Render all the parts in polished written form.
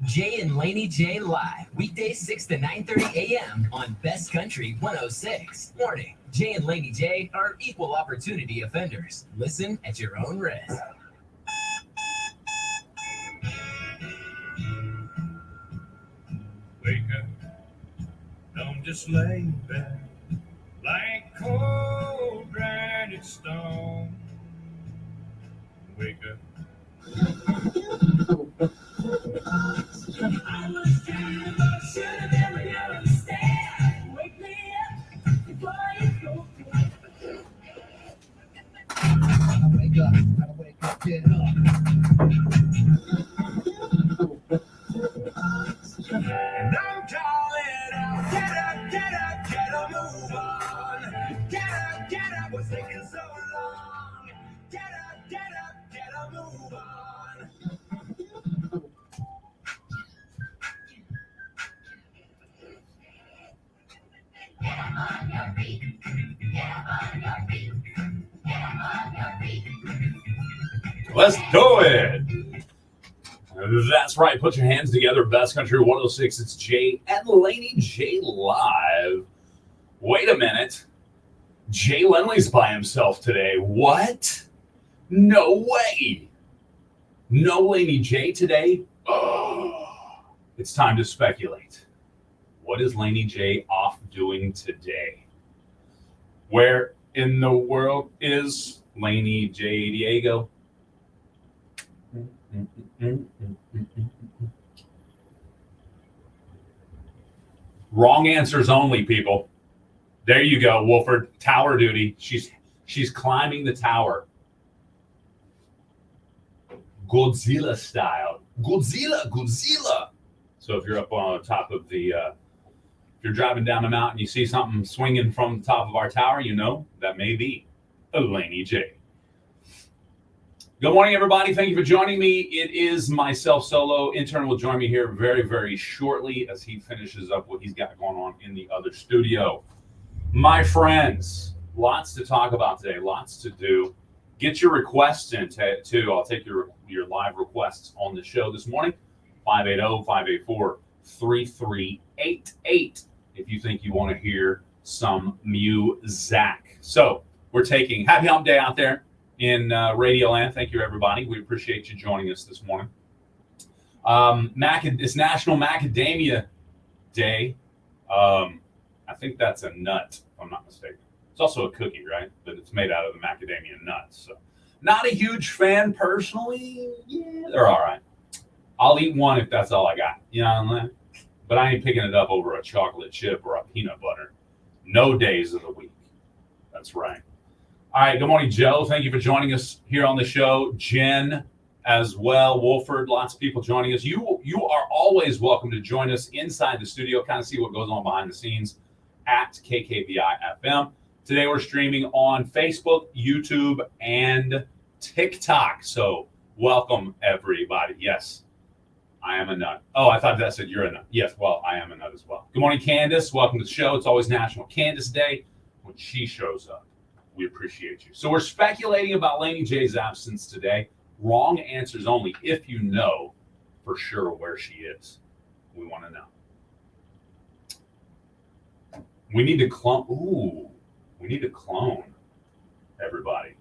Jay and Laney J live, weekdays 6 to 9:30 a.m. on Best Country 106. Warning, Jay and Laney J are equal opportunity offenders. Listen at your own risk. Wake up, don't just lay there like cold granite stone. Wake up. I was dreaming, but should have never understand. Wake me up before you go. Gotta wake up, get up. And I'm calling out, get up, move on. Get up, what's taking so long? Get up, move on. Let's do it. That's right. Put your hands together. Best Country 106. It's Jay and Laney J live. Wait a minute. Jay Lindley's by himself today. What? No way. No Laney J today? Oh, it's time to speculate. What is Laney J off doing today? Where in the world is Laney J Diego? Wrong answers only, people. There you go, Wolford. Tower duty. She's climbing the tower. Godzilla style. Godzilla. So if you're up on top of the, if you're driving down the mountain, you see something swinging from the top of our tower, you know that may be a Laney J. Good morning, everybody. Thank you for joining me. It is myself solo. Intern will join me here very, very shortly as he finishes up what he's got going on in the other studio. My friends, lots to talk about today, lots to do. Get your requests in too. I'll take your live requests on the show this morning. 580-584-3388 if you think you want to hear some music. So we're taking Happy Hump Day out there in Radio Land. Thank you, everybody. We appreciate you joining us this morning. It's National Macadamia Day. I think that's a nut, if I'm not mistaken. It's also a cookie, right? But it's made out of the macadamia nuts. So, not a huge fan personally. Yeah, they're all right. I'll eat one if that's all I got. You know what I mean? But I ain't picking it up over a chocolate chip or a peanut butter. No days of the week. That's right. All right, good morning, Joe. Thank you for joining us here on the show. Jen as well. Wolford, lots of people joining us. You are always welcome to join us inside the studio, kind of see what goes on behind the scenes at KKVI FM. Today we're streaming on Facebook, YouTube, and TikTok. So welcome, everybody. Yes, I am a nut. Oh, I thought that said you're a nut. Yes, well, I am a nut as well. Good morning, Candace. Welcome to the show. It's always National Candace Day when she shows up. We appreciate you. So we're speculating about Laney J's absence today. Wrong answers only if you know for sure where she is. We want to know. We need to clone. Ooh, we need to clone everybody.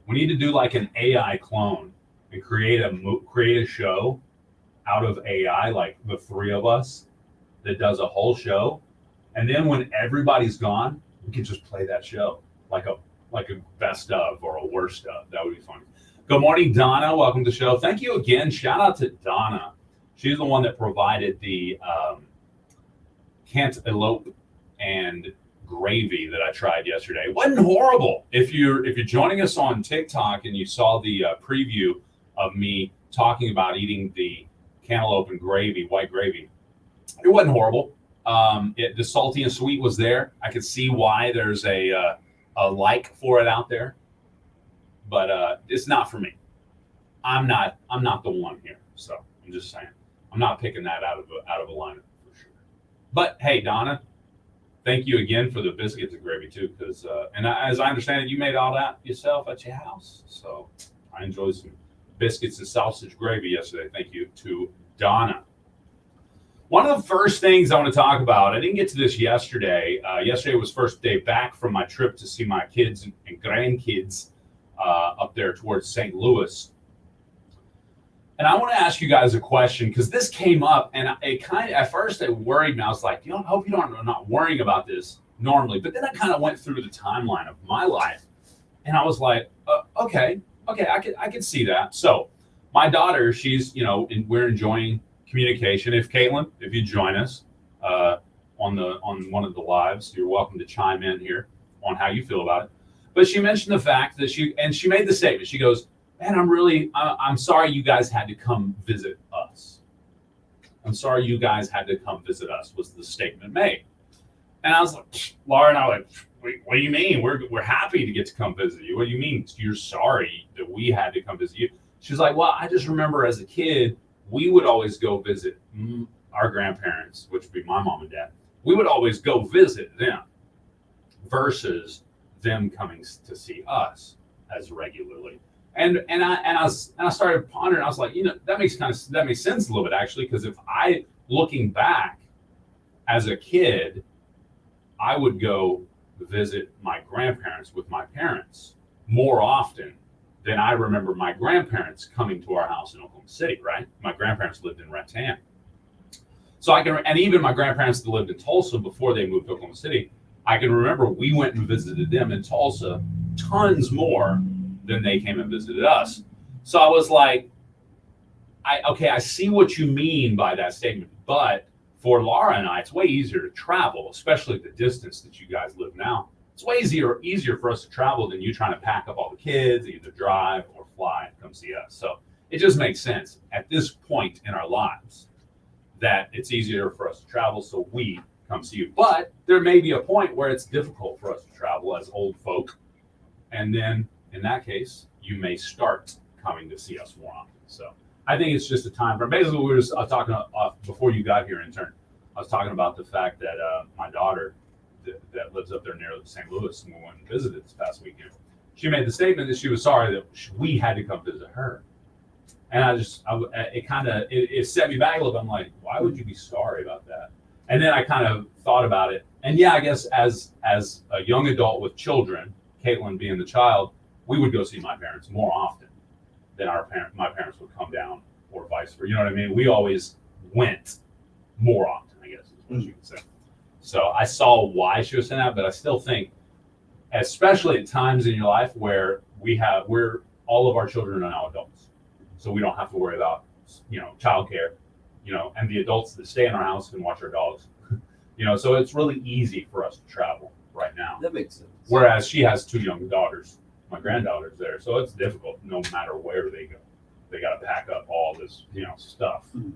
We need to do like an AI clone and create a show out of AI, like the three of us, that does a whole show. And then when everybody's gone, we can just play that show like a best of or a worst of. That would be fun. Good morning, Donna. Welcome to the show. Thank you again. Shout out to Donna. She's the one that provided the cantaloupe and gravy that I tried yesterday. It wasn't horrible. If you're joining us on TikTok and you saw the preview of me talking about eating the cantaloupe and gravy, white gravy, it wasn't horrible. The salty and sweet was there. I could see why there's a like for it out there, but it's not for me. I'm not the one here. So I'm just saying, I'm not picking that out of a lineup for sure. But hey, Donna, thank you again for the biscuits and gravy too, because as I understand it, you made all that yourself at your house. So I enjoyed some biscuits and sausage gravy yesterday. Thank you to Donna. One of the first things I want to talk about, I didn't get to this yesterday. Yesterday was first day back from my trip to see my kids and grandkids up there towards St. Louis. And I want to ask you guys a question because this came up and it kind of, at first it worried me. I was like, I hope I'm not worrying about this normally. But then I kind of went through the timeline of my life and I was like, okay, I could see that. So my daughter, she's, we're enjoying communication. If Caitlin, if you join us on one of the lives, you're welcome to chime in here on how you feel about it. But she mentioned the fact that she made the statement. She goes, man, I'm sorry you guys had to come visit us. I'm sorry you guys had to come visit us was the statement made. And I was like, Laura and I were like, what do you mean? We're happy to get to come visit you. What do you mean you're sorry that we had to come visit you? She's like, well, I just remember as a kid, we would always go visit our grandparents, which would be my mom and dad. We would always go visit them versus them coming to see us as regularly. And I started pondering. I was like, that makes sense a little bit actually, because if looking back as a kid, I would go visit my grandparents with my parents more often than I remember my grandparents coming to our house in Oklahoma City. Right, my grandparents lived in Rattan, so and even my grandparents that lived in Tulsa before they moved to Oklahoma City, I can remember we went and visited them in Tulsa tons more than they came and visited us. So I was like, I see what you mean by that statement, but for Laura and I, it's way easier to travel, especially the distance that you guys live now. It's way easier for us to travel than you trying to pack up all the kids, either drive or fly and come see us. So it just makes sense at this point in our lives that it's easier for us to travel, so we come see you. But there may be a point where it's difficult for us to travel as old folk, and then in that case, you may start coming to see us more often. So I think it's just a time for, basically we were just talking before you got here, intern. I was talking about the fact that my daughter that lives up there near St. Louis, and we went and visited this past weekend, she made the statement that she was sorry that we had to come visit her. And it set me back a little bit. I'm like, why would you be sorry about that? And then I kind of thought about it. And yeah, I guess as a young adult with children, Caitlin being the child, we would go see my parents more often than my parents would come down, or vice versa. You know what I mean? We always went more often, I guess is what you could say. So I saw why she was saying that, but I still think, especially at times in your life where we're all of our children are now adults, so we don't have to worry about childcare, and the adults that stay in our house can watch our dogs, so it's really easy for us to travel right now. That makes sense. Whereas she has two young daughters, my granddaughter's there, so it's difficult no matter where they go. They got to pack up all this, stuff. Mm-hmm.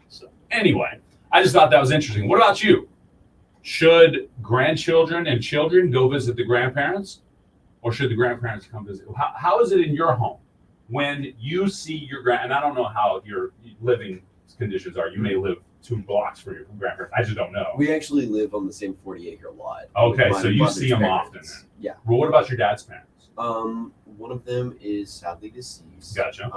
So anyway, I just thought that was interesting. What about you? Should grandchildren and children go visit the grandparents, or should the grandparents come visit? How is it in your home when you see your and I don't know how your living conditions are. You may live 2 blocks from your grandparents. I just don't know. We actually live on the same 40-acre lot. Okay, so you see them often then. Yeah. Well, what about your dad's parents? One of them is sadly deceased. Gotcha.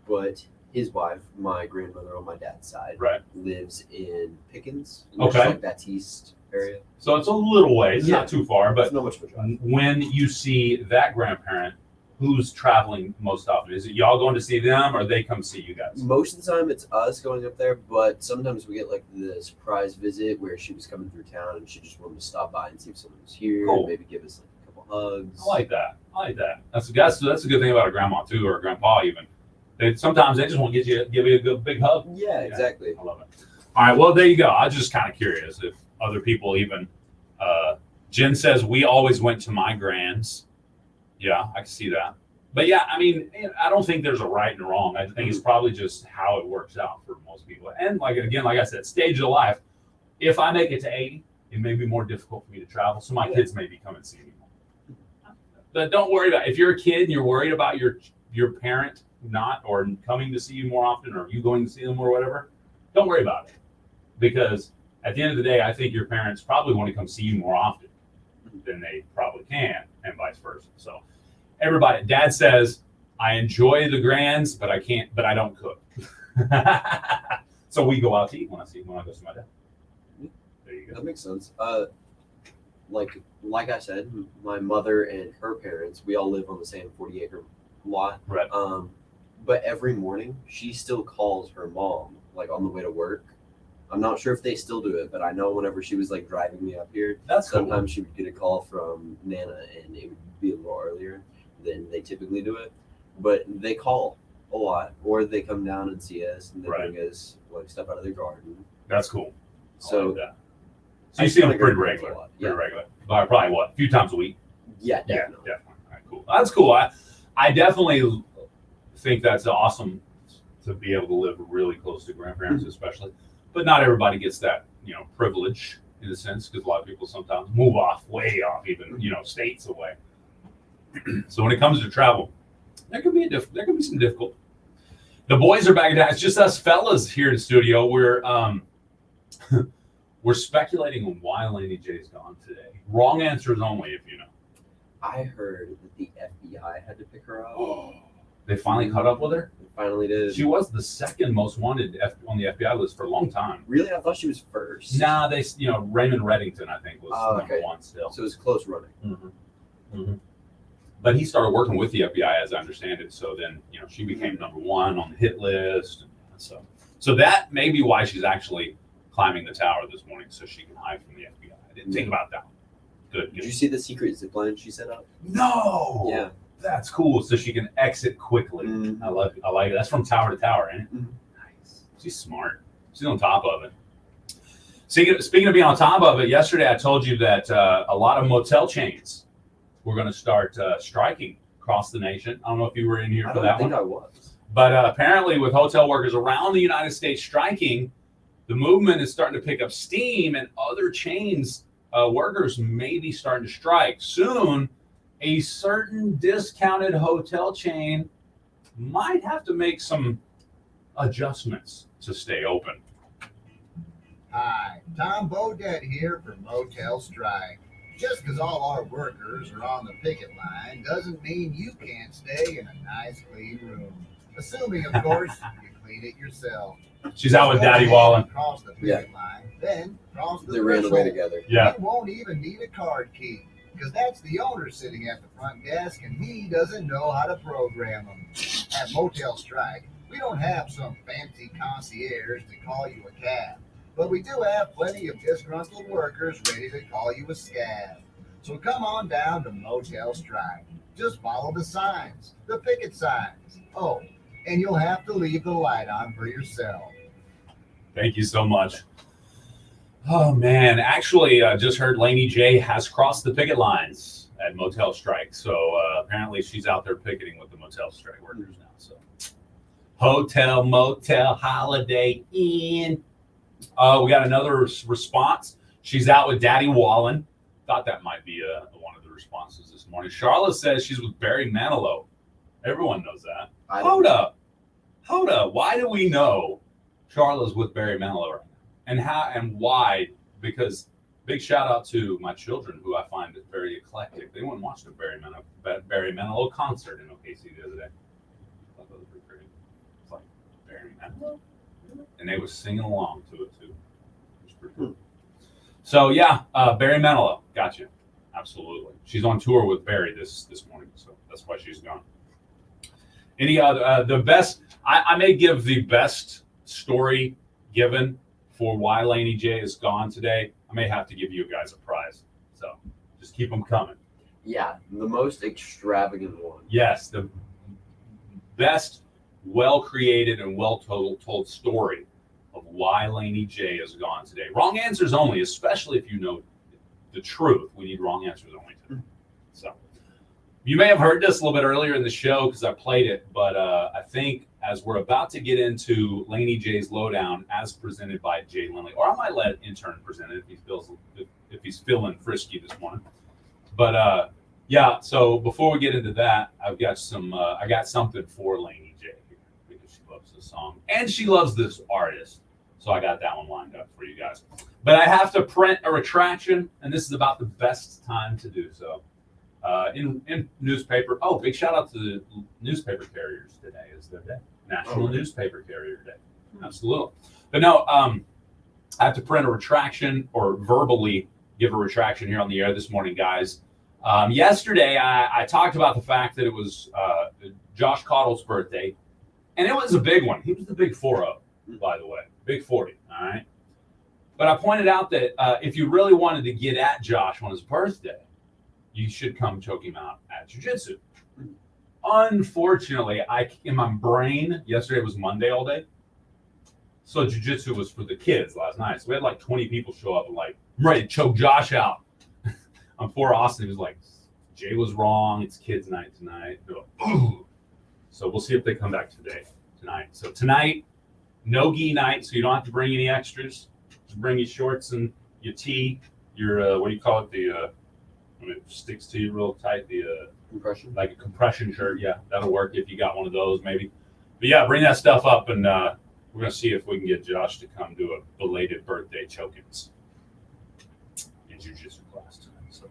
But his wife, my grandmother on my dad's side, right, lives in Pickens. Okay. Like Baptiste area. So it's a little ways, not too far, but it's not much of a drive. When you see that grandparent, who's traveling most often? Is it y'all going to see them, or they come see you guys? Most of the time, it's us going up there, but sometimes we get like the surprise visit where she was coming through town and she just wanted to stop by and see if someone was here, cool. Maybe give us like a couple hugs. I like that. That's a good thing about a grandma too, or a grandpa even. Sometimes they just want to give you a good big hug. Yeah, exactly. I love it. All right, well there you go. I was just kind of curious if other people even. Jen says we always went to my grand's. Yeah, I can see that. But yeah, I mean, I don't think there's a right and wrong. I think it's probably just how it works out for most people. And like I said, stage of life. If I make it to 80, it may be more difficult for me to travel. So my kids maybe come and see me more. But don't worry about it. If you're a kid and you're worried about your parent not or coming to see you more often, or you going to see them or whatever, don't worry about it. Because at the end of the day, I think your parents probably want to come see you more often than they probably can, and vice versa. So everybody, Dad says, I enjoy the grands, but I don't cook. So we go out to eat when I go see my dad. There you go. That makes sense. Like I said, my mother and her parents, we all live on the same 40-acre lot. Right. But every morning she still calls her mom, like on the way to work. I'm not sure if they still do it, but I know whenever she was like driving me up here, That's cool. sometimes she would get a call from Nana, and it would be a little earlier than they typically do it. But they call a lot, or they come down and see us, and they Right. bring us like stuff out of their garden. That's cool. I So like that. So you see them feel like pretty I do regular. a lot. Pretty Yeah. regular. Probably what? A few times a week. Yeah, definitely. Yeah, definitely. All right, cool. That's cool. I definitely think that's awesome to be able to live really close to grandparents, especially. But not everybody gets that, privilege in a sense, because a lot of people sometimes move off, way off, even states away. So when it comes to travel, there could be some difficult. The boys are back in town. It's just us fellas here in the studio. We're we're speculating on why Laney J's gone today. Wrong answers only, if you know. I heard that the FBI had to pick her up. They finally caught up with her. They finally did. She was the second most wanted on the FBI list for a long time. Really? I thought she was first. Nah, Raymond Reddington, I think, was number one still. So it was close running. Mm-hmm. Mm-hmm. But he started working with the FBI, as I understand it. So then, she became number one on the hit list. So that may be why she's actually climbing the tower this morning, so she can hide from the FBI. I didn't think about that. Good. Did you see the secret zip line she set up? No. Yeah. That's cool. So she can exit quickly. Mhm. I like it. That's from tower to tower, ain't it? Mhm. Nice. She's smart. She's on top of it. Speaking of being on top of it, yesterday I told you that a lot of motel chains were going to start striking across the nation. I don't know if you were in here I for don't that think one. I was. But apparently with hotel workers around the United States striking, the movement is starting to pick up steam, and other chains workers may be starting to strike. Soon, a certain discounted hotel chain might have to make some adjustments to stay open. Hi, Tom Bodett here for Motel Strike. Just because all our workers are on the picket line doesn't mean you can't stay in a nice clean room. Assuming, of course, you clean it yourself. She's out with Just go Daddy ahead Wallen. and cross the picket line, then cross the They ran away threshold. together. Yeah. You won't even need a card key, because that's the owner sitting at the front desk, and he doesn't know how to program them. At Motel Strike, we don't have some fancy concierge to call you a cab, but we do have plenty of disgruntled workers ready to call you a scab. So come on down to Motel Strike. Just follow the signs, the picket signs. Oh, and you'll have to leave the light on for yourself. Thank you so much. Oh, man. Actually, just heard Laney J has crossed the picket lines at Motel Strike. So apparently she's out there picketing with the Motel Strike workers now. So hotel, motel, Holiday Inn. We got another response. She's out with Daddy Wallen. Thought that might be one of the responses this morning. Charlotte says she's with Barry Manilow. Everyone knows that. Hold up. Why do we know Charlotte's with Barry Manilow right now? And how and why? Because big shout out to my children, who I find very eclectic. They went and watched a Barry Manilow concert in OKC the other day. I thought that was pretty great. It's like Barry Manilow, and they were singing along to it too. It was pretty cool. So yeah, Barry Manilow, gotcha. Absolutely. She's on tour with Barry this morning, so that's why she's gone. Any other the best? I may give the best story given for why Laney J is gone today. I may have to give you guys a prize, so just keep them coming. Yeah, the most extravagant one. Yes, the best, well created and well told story of why Laney J is gone today. Wrong answers only, especially if you know the truth. We need wrong answers only today. So you may have heard this a little bit earlier in the show because I played it, but I think as we're about to get into Laney J's lowdown as presented by Jay Lindley, or I might let intern present it if he's feeling frisky this morning. But yeah, so before we get into that, I got something for Laney J because she loves this song and she loves this artist. So I got that one lined up for you guys. But I have to print a retraction, and this is about the best time to do so. In newspaper. Oh, big shout out to the newspaper carriers today. Is their day. National Newspaper Carrier Day. Absolutely. But no, I have to print a retraction or verbally give a retraction here on the air this morning, guys. Yesterday, I talked about the fact that it was Josh Cottle's birthday, and it was a big one. He was the big 4-0, by the way, big 40, all right? But I pointed out that if you really wanted to get at Josh on his birthday, you should come choke him out at jiu-jitsu. Unfortunately, in my brain, yesterday was Monday all day. So jiu-jitsu was for the kids last night. So we had like 20 people show up and like, I'm ready to choke Josh out. Before Austin, he was like, Jay was wrong. It's kids' night tonight. Like, ooh. So we'll see if they come back tonight. So tonight, no gi night, so you don't have to bring any extras. Just bring your shorts and your tee, your, what do you call it? When it sticks to you real tight, Compression? Like a compression shirt. Yeah, that'll work if you got one of those maybe. But yeah, bring that stuff up, and we're going to see if we can get Josh to come do a belated birthday chokings in jiu-jitsu class tonight. So,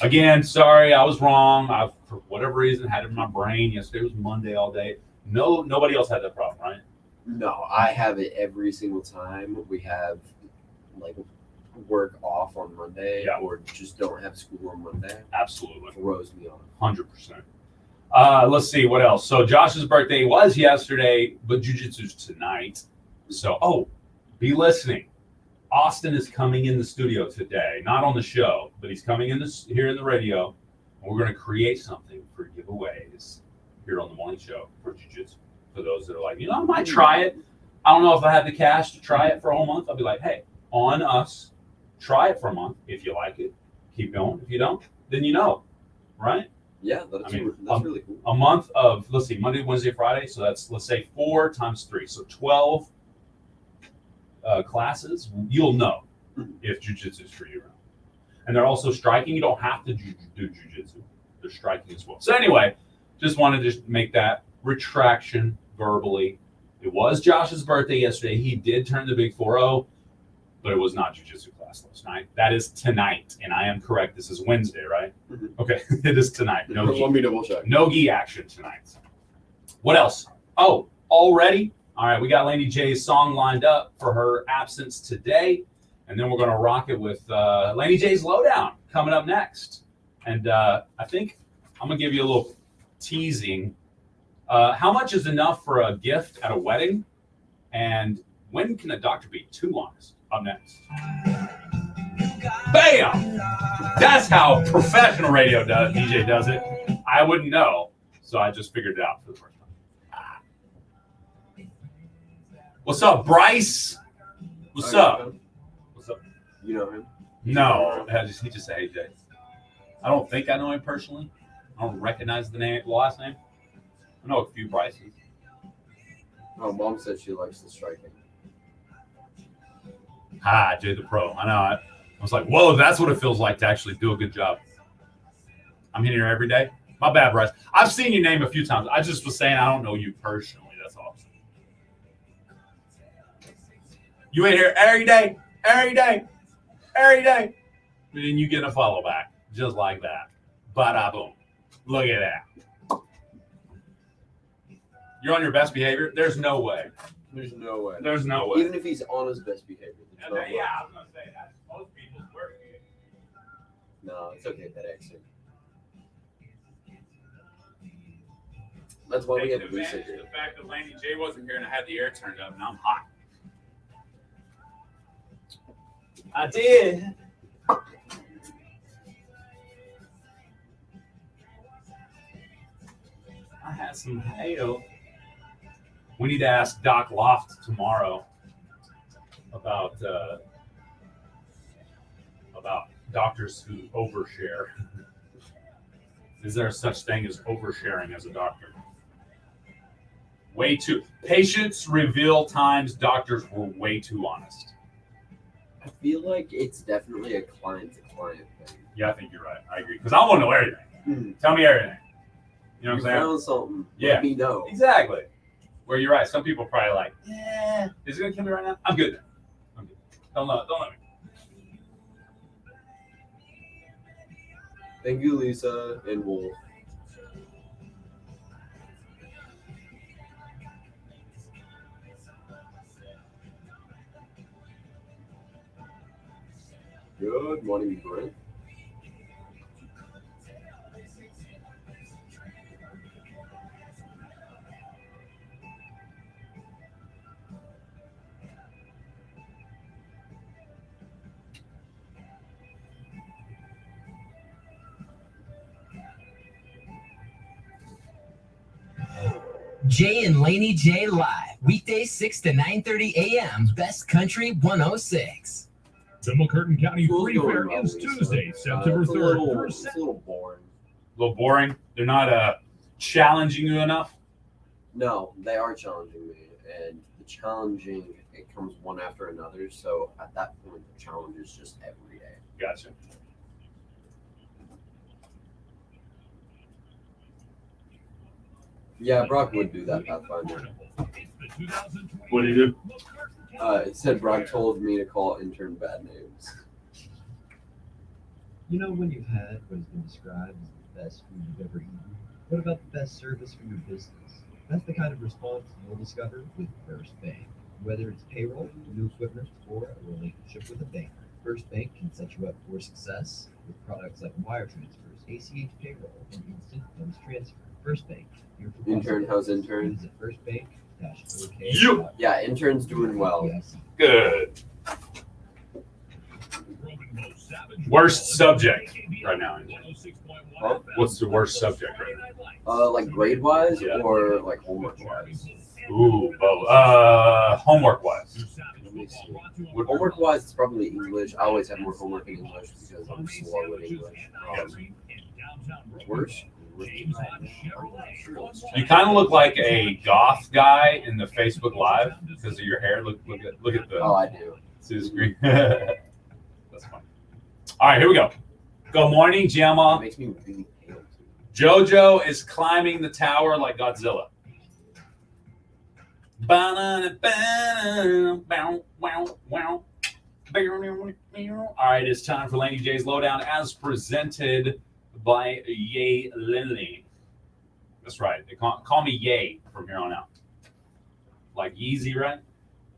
again, sorry, I was wrong. I, for whatever reason, had it in my brain. Yesterday was Monday all day. Nobody else had that problem, right? No, I have it every single time we have like work off on Monday or just don't have school on Monday. Absolutely. Throws me off. 100%. Let's see what else. So Josh's birthday was yesterday, but jiu-jitsu's tonight. So, be listening. Austin is coming in the studio today, not on the show, but he's coming in here in the radio. And we're going to create something for giveaways here on the morning show for jiu-jitsu. For those that are like, I might try it. I don't know if I have the cash to try it for a whole month. I'll be like, hey, on us, try it for a month. If you like it, keep going. If you don't, then right? Yeah, that's really cool. A month of, let's see, Monday, Wednesday, Friday. So that's, let's say 4 times 3. So 12 classes. You'll know if jiu-jitsu is for you. And they're also striking. You don't have to do jiu-jitsu. They're striking as well. So anyway, just wanted to make that retraction verbally. It was Josh's birthday yesterday. He did turn the big 4-0, but it was not jiu-jitsu class last night. That is tonight, and I am correct. This is Wednesday, right? Mm-hmm. Okay, it is tonight. No gi. Let me double check. No gi action tonight. What else? Oh, already? All right, we got Laney J's song lined up for her absence today, and then we're going to rock it with Laney J's Lowdown coming up next. And I think I'm going to give you a little teasing. How much is enough for a gift at a wedding? And when can a doctor be too honest? Up next. Bam! That's how professional radio DJ does it. I wouldn't know, so I just figured it out for the first time. What's up, Bryce? What's up? What's up? You know him? No, he just said, hey, Jay. I don't think I know him personally. I don't recognize the last name. I know a few Bryces. Oh, Mom said she likes the striking. Jay the Pro. I know. I was like, whoa, that's what it feels like to actually do a good job. I'm in here every day. My bad, Bryce. I've seen your name a few times. I just was saying I don't know you personally. That's all. You in here every day. And then you get a follow back. Just like that. Bada boom. Look at that. You're on your best behavior? There's no way. There's no way. There's no way. Even if he's on his best behavior. Yeah, I was going to say that. Most people's work. No, it's okay, that accent. That's why we have Lisa here. The fact that Laney J wasn't here and I had the air turned up, and I'm hot. I did. I had some hail. We need to ask Doc Loft tomorrow about doctors who overshare. Is there such thing as oversharing as a doctor? Patients reveal times doctors were way too honest. I feel like it's definitely a client-to-client thing. Yeah, I think you're right. I agree. Because I want to know everything. Mm-hmm. Tell me everything. You know what I'm saying? Found something. Yeah. Let me know. Exactly. Where you're right. Some people are probably like, is it going to kill me right now? I'm good. Don't let me. Thank you, Lisa and Wolf. Good morning, Brent. Jay and Laney J live, weekdays 6 to 9:30 a.m. Best Country 106. The McCurtain County School's Free going Fair well, is Lisa. Tuesday, September It's a 3rd little, through it's a little boring. A little boring. They're not challenging you enough. No, they are challenging me, and the challenging, it comes one after another. So at that point, the challenge is just every day. Gotcha. Yeah, Brock would do that Pathfinder. What do you do? It said Brock told me to call intern bad names. You know when you've had what has been described as the best food you've ever eaten? What about the best service for your business? That's the kind of response you'll discover with First Bank. Whether it's payroll, new equipment, or a relationship with a banker, First Bank can set you up for success with products like wire transfers, ACH payroll, and instant funds transfer. First Bank. Here for Intern, how's possibilities. intern? Visit firstbank-ok. Yep. Yeah, intern's doing well. Yes. Good. Worst subject right now. Huh? What's the worst subject right now? Like grade wise Yeah. or like homework wise? Ooh, both. Homework wise. Let me see. Homework wise, it's probably English. I always have more homework in English because I'm slow in English. Worse? You kind of look like a goth guy in the Facebook Live because of your hair. Look at the Oh, I do. see the screen. That's fine. All right, here we go. Good morning, It Gemma. makes me really pale too. JoJo is climbing the tower like Godzilla. All right, it's time for Laney J's Lowdown as presented by Ye Lindley. That's right. They call me Ye from here on out. Like Yeezy, right?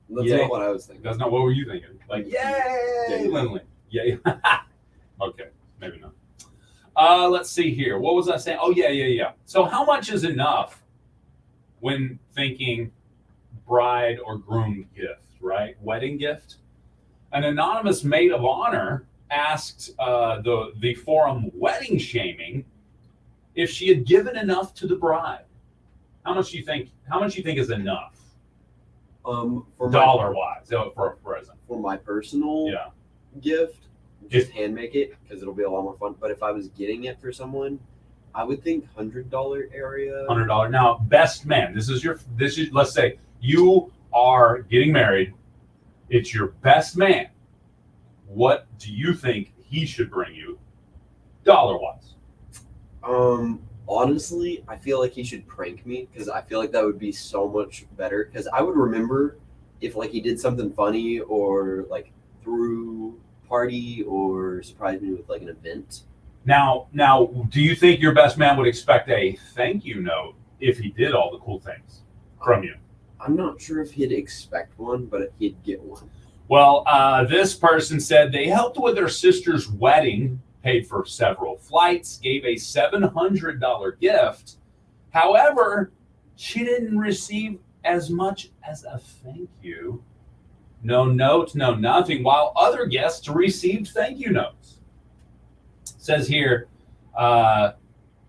That's Yeah. not what I was thinking. That's not what were you thinking? Like Yay Yay. Lindley. Yay. Okay, maybe not. Let's see here. What was I saying? Oh yeah. So how much is enough when thinking bride or groom gift, right? Wedding gift. An anonymous maid of honor asked the forum Wedding Shaming if she had given enough to the bride. How much do you think is enough? For Dollar wise, for a present. for my personal Yeah. gift, just hand make it because it'll be a lot more fun. But if I was getting it for someone, I would think $100 area. $100. Now, best man. This is let's say you are getting married. It's your best man. What do you think he should bring you, dollar wise? Honestly, I feel like he should prank me because I feel like that would be so much better. Because I would remember if like he did something funny or like threw party or surprised me with like an event. Now, do you think your best man would expect a thank you note if he did all the cool things from you? I'm not sure if he'd expect one, but he'd get one. Well, this person said they helped with their sister's wedding, paid for several flights, gave a $700 gift. However, she didn't receive as much as a thank you. No note, no nothing, while other guests received thank you notes. It says here,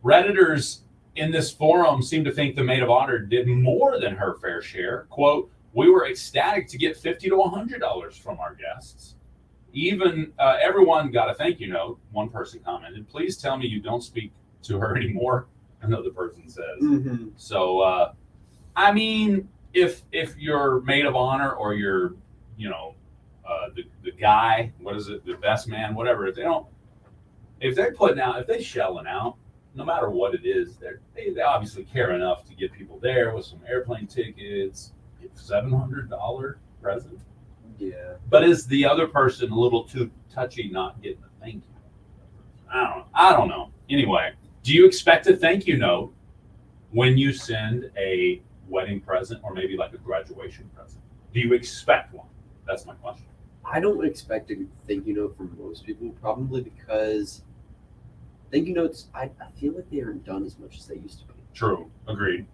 Redditors in this forum seem to think the maid of honor did more than her fair share. Quote, we were ecstatic to get $50 to $100 from our guests. Even everyone got a thank you note. One person commented, please tell me you don't speak to her anymore. Another person says. Mm-hmm. So, I mean, if your maid of honor or your, the guy, what is it, the best man, whatever, if they're shelling out, no matter what it is, they obviously care enough to get people there with some airplane tickets, $700 present. Yeah. But is the other person a little too touchy not getting a thank you? I don't know. Anyway, do you expect a thank you note when you send a wedding present or maybe like a graduation present? Do you expect one? That's my question. I don't expect a thank you note from most people, probably because thank you notes, I feel like they aren't done as much as they used to be. True. Agreed.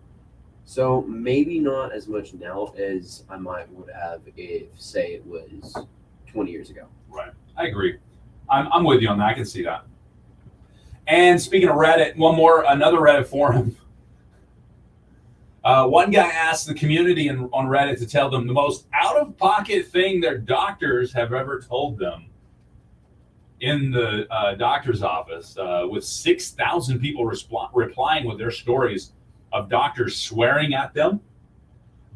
So maybe not as much now as I would have if, say, it was 20 years ago. Right. I agree. I'm with you on that. I can see that. And speaking of Reddit, another Reddit forum. One guy asked the community on Reddit to tell them the most out-of-pocket thing their doctors have ever told them in the doctor's office, with 6,000 people replying with their stories of doctors swearing at them,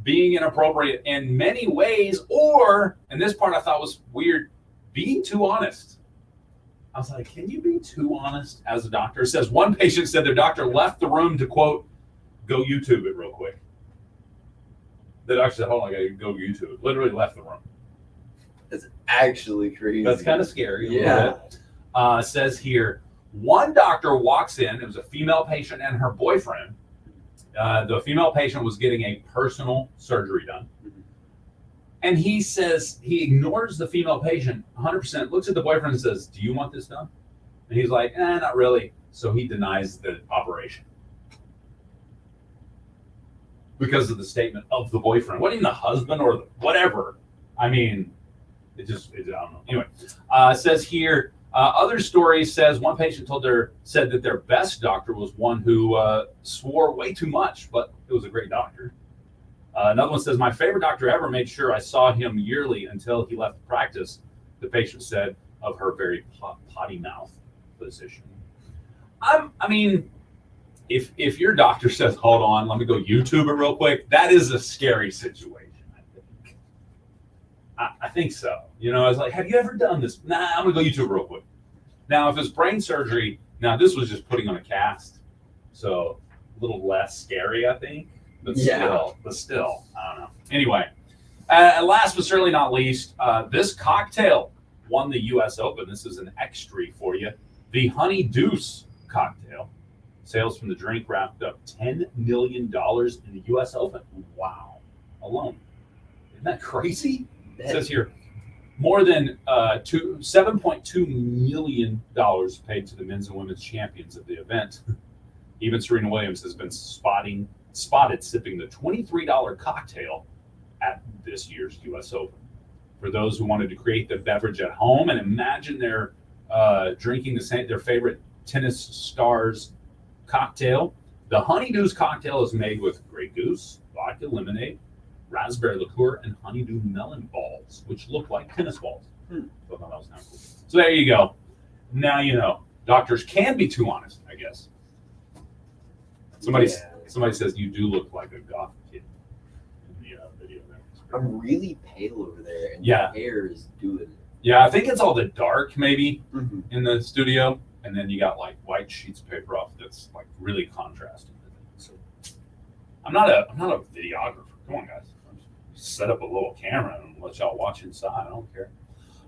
being inappropriate in many ways, or, and this part I thought was weird, being too honest. I was like, can you be too honest as a doctor? It says one patient said their doctor left the room to, quote, go YouTube it real quick. The doctor said, hold on, I gotta go YouTube it. Literally left the room. That's actually crazy. That's kind of scary. Yeah. Says here, one doctor walks in, it was a female patient and her boyfriend. The female patient was getting a personal surgery done. And he says, he ignores the female patient 100%, looks at the boyfriend and says, do you want this done? And he's like, not really. So he denies the operation. Because of the statement of the boyfriend. What, even the husband or the whatever? I mean, I don't know. Anyway, says here, other stories says one patient said that their best doctor was one who swore way too much, but it was a great doctor. Another one says, my favorite doctor ever made sure I saw him yearly until he left practice, the patient said of her very potty mouth physician. I mean, if your doctor says, hold on, let me go YouTube it real quick, that is a scary situation, I think. I think so. You know, I was like, have you ever done this? Nah, I'm going to go YouTube it real quick. Now, if it's brain surgery, now this was just putting on a cast, so a little less scary, I think. But still, I don't know. Anyway, last but certainly not least, this cocktail won the U.S. Open. This is an extra for you. The Honey Deuce cocktail. Sales from the drink wrapped up $10 million in the U.S. Open. Wow. Alone. Isn't that crazy? It says here, more than $7.2 million paid to the men's and women's champions of the event. Even Serena Williams has been spotted sipping the $23 cocktail at this year's U.S. Open. For those who wanted to create the beverage at home and imagine they're drinking their favorite tennis stars cocktail, the Honey Deuce cocktail is made with Grey Goose, vodka lemonade, raspberry liqueur, and honeydew melon balls, which look like tennis balls. So I thought that was kind of cool. So there you go. Now you know. Doctors can be too honest, I guess. Somebody says you do look like a goth kid in the video there. I'm really pale over there, and Yeah. my hair is doing it. Yeah, I think it's all the dark maybe in the studio, and then you got like white sheets of paper off that's like really contrasting. So I'm not a videographer. Come on, guys. Set up a little camera and let y'all watch inside. I don't care.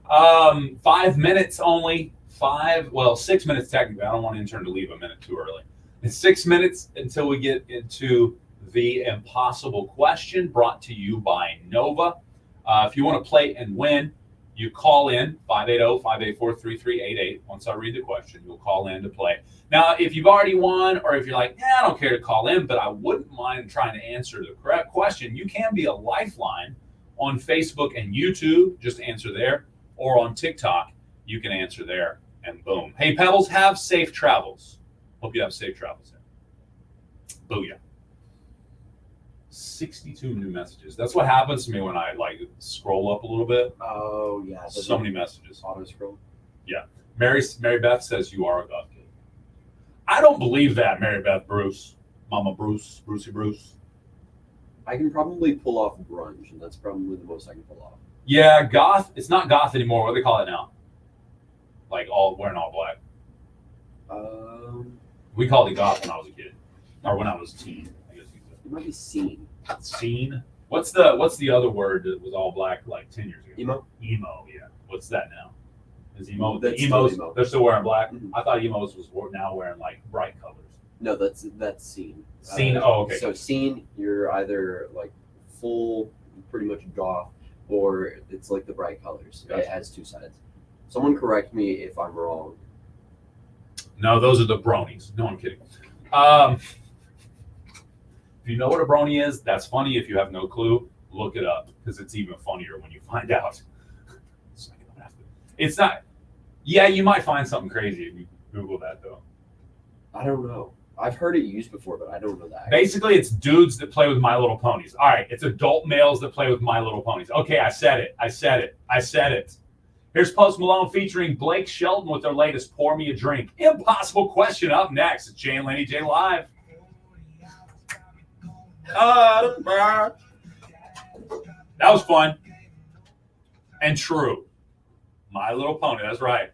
5 minutes only. 6 minutes technically. I don't want intern to leave a minute too early. It's 6 minutes until we get into the impossible question brought to you by Nova. If you want to play and win, you call in 580-584-3388. Once I read the question, you'll call in to play. Now, if you've already won, or if you're like, I don't care to call in, but I wouldn't mind trying to answer the correct question, you can be a lifeline on Facebook and YouTube. Just answer there. Or on TikTok, you can answer there. And boom. Hey, Pebbles, have safe travels. Hope you have safe travels there. Booyah. 62 new messages. That's what happens to me when I like scroll up a little bit. Oh, yeah. So many messages. Auto scroll. Yeah. Mary Beth says you are a goth kid. I don't believe that, Mary Beth Bruce. Mama Bruce, Brucey Bruce. I can probably pull off grunge, and that's probably the most I can pull off. Yeah, goth. It's not goth anymore. What do they call it now? Like wearing all black. We called it goth when I was a kid, or when I was a teen. I guess you could. It might be scene. Scene. What's the other word that was all black like 10 years ago? Emo. Emo. Yeah. What's that now? Is emo? That's Emos. still emo. They're still wearing black. Mhm. I thought emos was now wearing like bright colors. No, that's scene. Scene. Oh, okay. So scene, you're either like full, pretty much goth, or it's like the bright colors. It Gotcha. has two sides. Someone correct me if I'm wrong. No, those are the bronies. No, I'm kidding. If you know what a brony is, that's funny. If you have no clue, look it up because it's even funnier when you find out. It's not. Yeah, you might find something crazy if you Google that though. I don't know. I've heard it used before, but I don't know that. Basically, it's dudes that play with My Little Ponies. All right, it's adult males that play with My Little Ponies. Okay, I said it. Here's Post Malone featuring Blake Shelton with their latest Pour Me a Drink. Impossible Question up next. It's Jay and Laney J Live. That was fun and true. My Little Pony, that's right.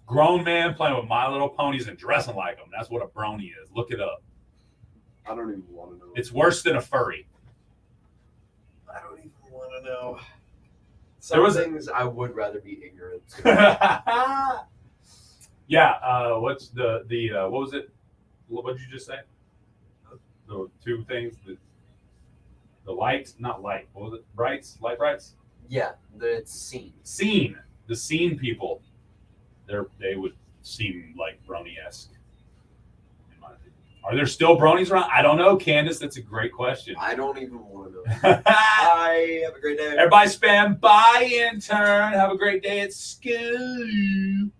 Grown man playing with My Little Ponies and dressing like them. That's what a brony is. Look it up. I don't even want to know. It's worse than a furry. I don't even want to know. There Some was things I would rather be ignorant to. Yeah. What's the what was it? What did you just say? The two things. The lights, not light. What was it? Brights, light brights. Yeah, it's seen. Scene. The scene people. They would seem like brony-esque. In my opinion. Are there still bronies around? I don't know, Candace. That's a great question. I don't even want to know. Bye. Have a great day. Everybody spam bye, intern. Have a great day at school.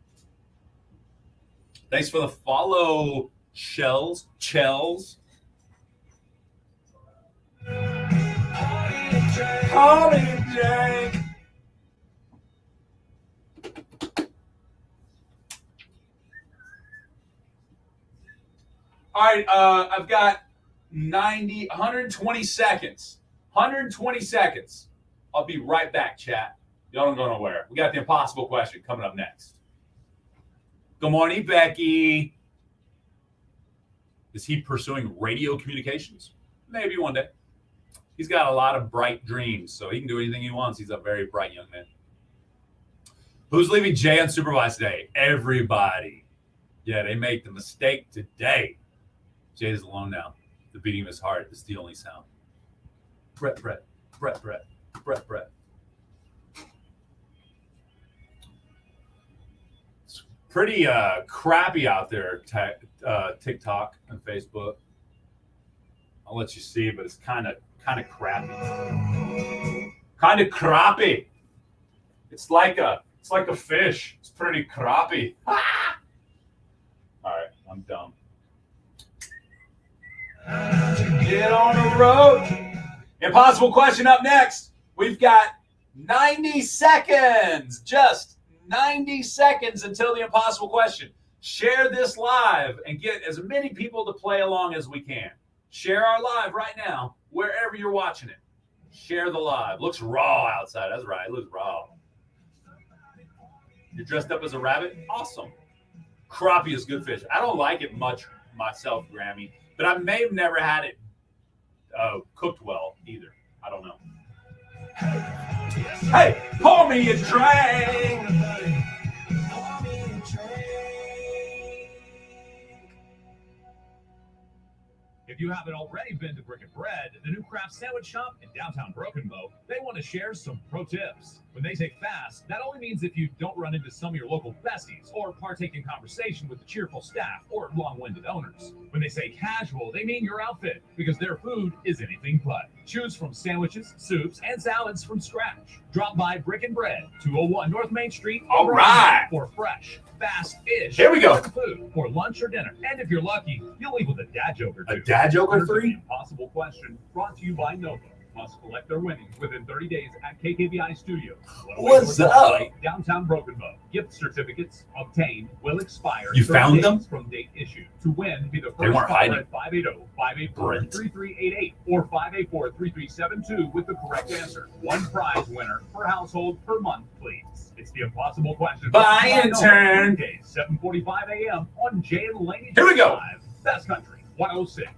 Thanks for the follow, Chels. Party and drink. All right, I've got 120 seconds. 120 seconds. I'll be right back, chat. Y'all don't go nowhere. We got the impossible question coming up next. Good morning, Becky. Is he pursuing radio communications? Maybe one day. He's got a lot of bright dreams, so he can do anything he wants. He's a very bright young man. Who's leaving Jay unsupervised today? Everybody. Yeah, they made the mistake today. Jay's alone now. The beating of his heart is the only sound. Brett. It's pretty crappy out there, TikTok and Facebook. I'll let you see, but it's kind of crappy. Kind of crappy. It's like a fish. It's pretty crappy. Ah! All right, I'm dumb. Get on the road. Impossible question up next. We've got 90 seconds. Just 90 seconds until the impossible question. Share this live and get as many people to play along as we can. Share our live right now, wherever you're watching it. Share the live. Looks raw outside. That's right. It looks raw. You're dressed up as a rabbit? Awesome. Crappie is good fish. I don't like it much myself, Grammy, but I may have never had it cooked well either. I don't know. Hey, pour me a drink. If you haven't already been to Brick and Bread, the new craft sandwich shop in downtown Broken Bow, they want to share some pro tips. When they say fast, that only means if you don't run into some of your local besties or partake in conversation with the cheerful staff or long-winded owners. When they say casual, they mean your outfit, because their food is anything but. Choose from sandwiches, soups, and salads from scratch. Drop by Brick and Bread, 201 North Main Street. All right. For fresh, fast-ish Here we go. food for lunch or dinner. And if you're lucky, you'll leave with a dad joke or two. A dad joke or Here's the three? impossible question brought to you by Nova. Must collect their winnings within 30 days at KKBI Studios. What's up? Downtown Broken Bow. Gift certificates obtained will expire. You 30 found days them? From date issued. To win, be the They first weren't caller hiding. at 580-584-3388 or 584-3372 with the correct answer. One prize winner per household per month, please. It's the impossible question. Bye, intern. 7:45 a.m. on Jay and Laney Here we go. Live. Best Country 106.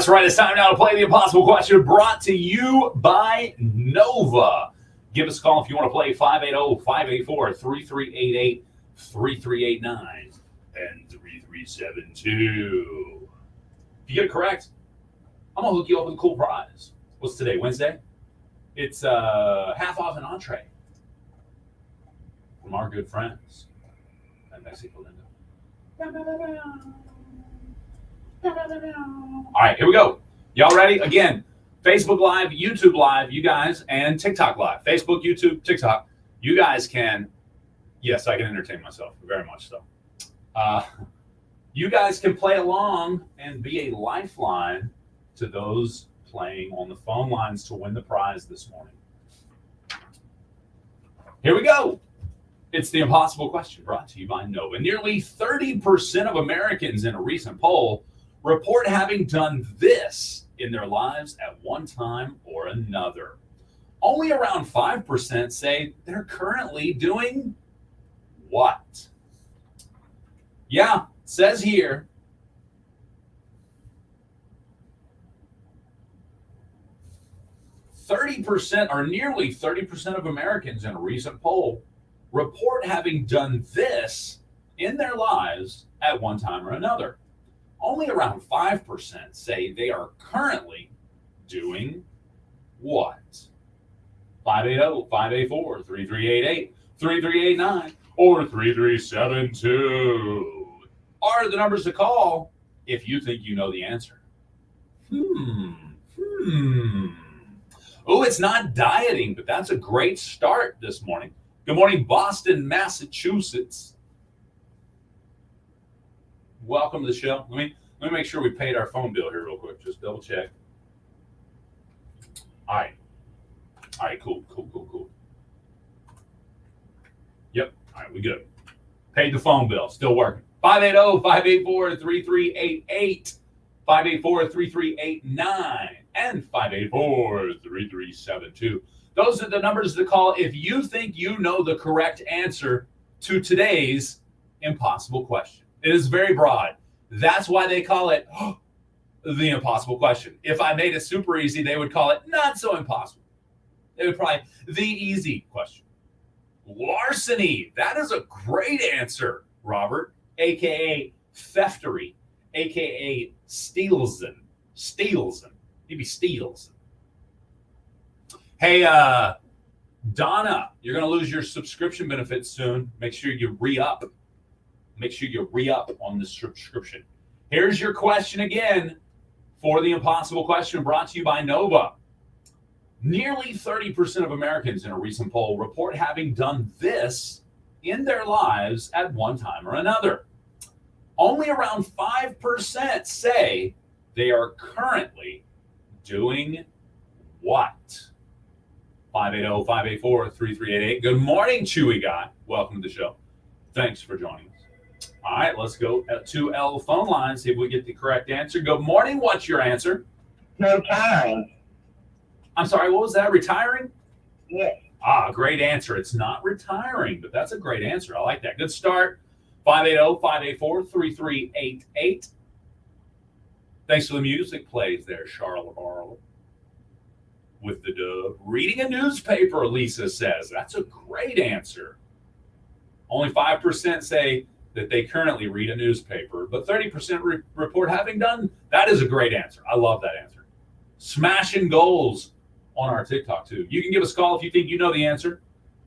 That's right. It's time now to play the impossible question, brought to you by Nova. Give us a call if you want to play 580-584-3388, 3389, and 3372. If you get it correct, I'm going to hook you up with a cool prize. What's today, Wednesday? It's half off an entree from our good friends at Mexico Lindo. All right, here we go. Y'all ready? Again, Facebook Live, YouTube Live, you guys, and TikTok Live. Facebook, YouTube, TikTok. You guys can, yes, I can entertain myself, very much so. You guys can play along and be a lifeline to those playing on the phone lines to win the prize this morning. Here we go. It's the impossible question, brought to you by Nova. Nearly 30% of Americans in a recent poll report having done this in their lives at one time or another. Only around 5% say they're currently doing what? Yeah, it says here, nearly 30% of Americans in a recent poll report having done this in their lives at one time or another. Only around 5% say they are currently doing what? 580-584-3388, 3389, or 3372 are the numbers to call if you think you know the answer. Oh, it's not dieting, but that's a great start this morning. Good morning, Boston, Massachusetts. Welcome to the show. Let me make sure we paid our phone bill here real quick. Just double check. All right, cool. Yep, all right, we good. Paid the phone bill, still working. 580-584-3388, 584-3389, and 584-3372. Those are the numbers to call if you think you know the correct answer to today's impossible question. It is very broad. That's why they call it the impossible question. If I made it super easy, they would call it not so impossible. They would probably the easy question. Larceny. That is a great answer, Robert, a.k.a. theftery, a.k.a. stealsin. Maybe steals. Hey, Donna, you're going to lose your subscription benefits soon. Make sure you re-up. On this subscription. Here's your question again for the impossible question, brought to you by Nova. Nearly 30% of Americans in a recent poll report having done this in their lives at one time or another. Only around 5% say they are currently doing what? 580-584-3388. Good morning, Chewy Guy. Welcome to the show. Thanks for joining us. All right, let's go to L phone line, see if we get the correct answer. Good morning. What's your answer? Retiring. I'm sorry, what was that? Retiring? Yes. Great answer. It's not retiring, but that's a great answer. I like that. Good start. 580-584-3388. Thanks for the music plays there, Charlotte Harlow. With the dub. Reading a newspaper, Lisa says. That's a great answer. Only 5% say that they currently read a newspaper, but 30% report having done. That is a great answer. I love that answer. Smashing goals on our TikTok, too. You can give us a call if you think you know the answer.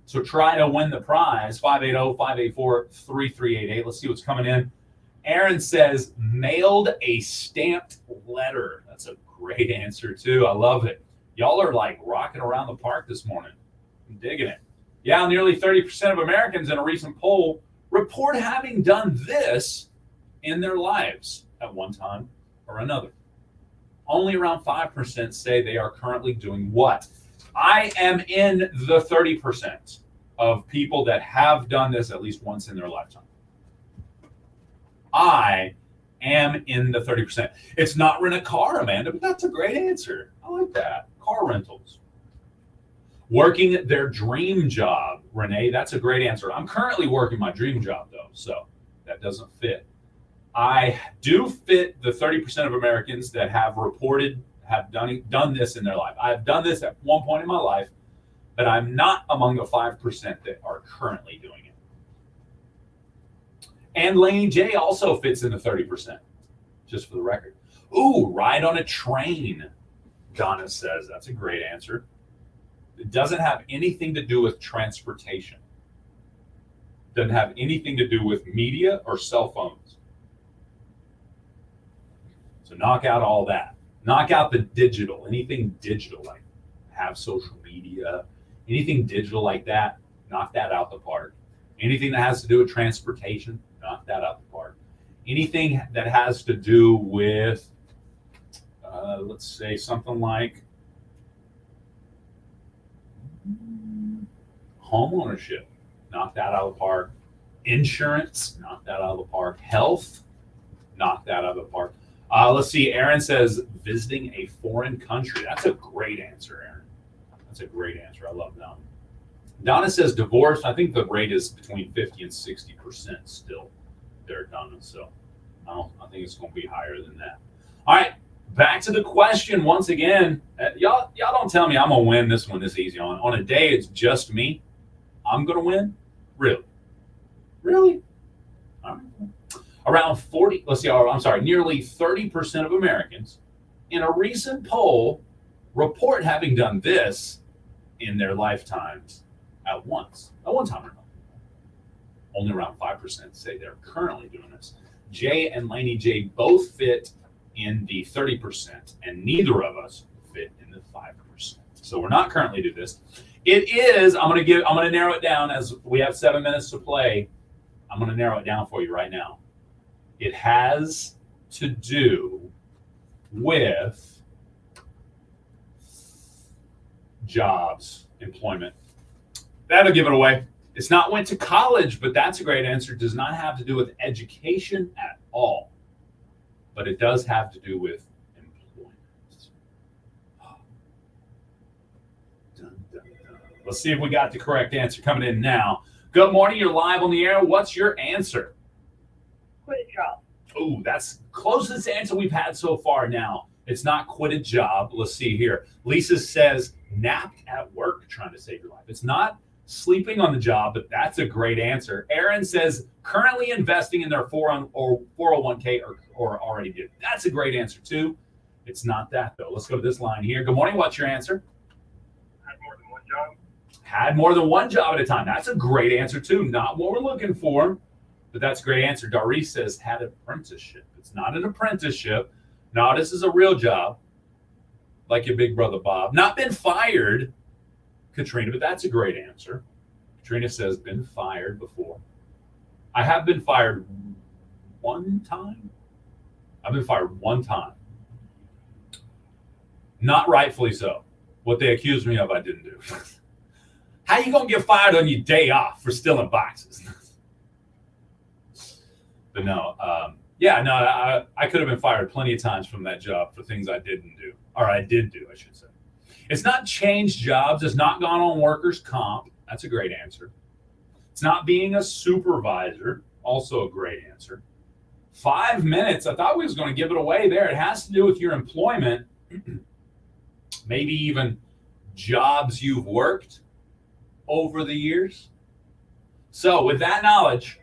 So try to win the prize, 580-584-3388. Let's see what's coming in. Aaron says, mailed a stamped letter. That's a great answer, too. I love it. Y'all are like rocking around the park this morning. I'm digging it. Yeah, nearly 30% of Americans in a recent poll report having done this in their lives at one time or another. Only around 5% say they are currently doing what? I am in the 30% of people that have done this at least once in their lifetime. I am in the 30%. It's not rent a car, Amanda, but that's a great answer. I like that. Car rentals. Working their dream job, Renee, that's a great answer. I'm currently working my dream job, though, so that doesn't fit. I do fit the 30% of Americans that have done this in their life. I've done this at one point in my life, but I'm not among the 5% that are currently doing it. And Laney J also fits in the 30%, just for the record. Ooh, ride on a train, Donna says. That's a great answer. It doesn't have anything to do with transportation. Doesn't have anything to do with media or cell phones. So knock out all that. Knock out the digital, anything digital, like have social media, anything digital like that, knock that out the park. Anything that has to do with transportation, knock that out the park. Anything that has to do with, let's say something like home ownership, knock that out of the park. Insurance, knock that out of the park. Health, knock that out of the park. Let's see. Aaron says visiting a foreign country. That's a great answer, Aaron. That's a great answer. I love that. Donna says divorce. I think the rate is between 50 and 60% still there, Donna. So I think it's going to be higher than that. All right. Back to the question once again. Y'all don't tell me I'm going to win this one this easy. On a day it's just me, I'm going to win? Really? Really? All right. Around 40, nearly 30% of Americans in a recent poll report having done this in their lifetimes at one time or another. Only around 5% say they're currently doing this. Jay and Laney J both fit in the 30%, and neither of us fit in the 5%. So we're not currently doing this. It is, I'm going to narrow it down as we have 7 minutes to play. I'm going to narrow it down for you right now. It has to do with jobs, employment. That'll give it away. It's not went to college, but that's a great answer. It does not have to do with education at all, but it does have to do with employment. Dun, dun, dun. Let's see if we got the correct answer coming in now. Good morning. You're live on the air. What's your answer? Quit a job. Oh, that's closest answer we've had so far now. It's not quit a job. Let's see here. Lisa says napped at work trying to save your life. It's not sleeping on the job, but that's a great answer. Aaron says currently investing in their 401k or already did. That's a great answer too. It's not that though. Let's go to this line here. Good morning. What's your answer? Had more than one job. Had more than one job at a time. That's a great answer too. Not what we're looking for. But that's a great answer. Doris says had an apprenticeship. It's not an apprenticeship. No, this is a real job. Like your big brother Bob. Not been fired, Katrina, but that's a great answer. Katrina says been fired before. I have been fired one time. I've been fired one time. Not rightfully so. What they accused me of, I didn't do. How you going to get fired on your day off for stealing boxes? But no, I could have been fired plenty of times from that job for things I didn't do, or I did do, I should say. It's not changed jobs. It's not gone on workers' comp. That's a great answer. It's not being a supervisor. Also a great answer. 5 minutes. I thought we was going to give it away there. It has to do with your employment, maybe even jobs you've worked over the years. So with that knowledge,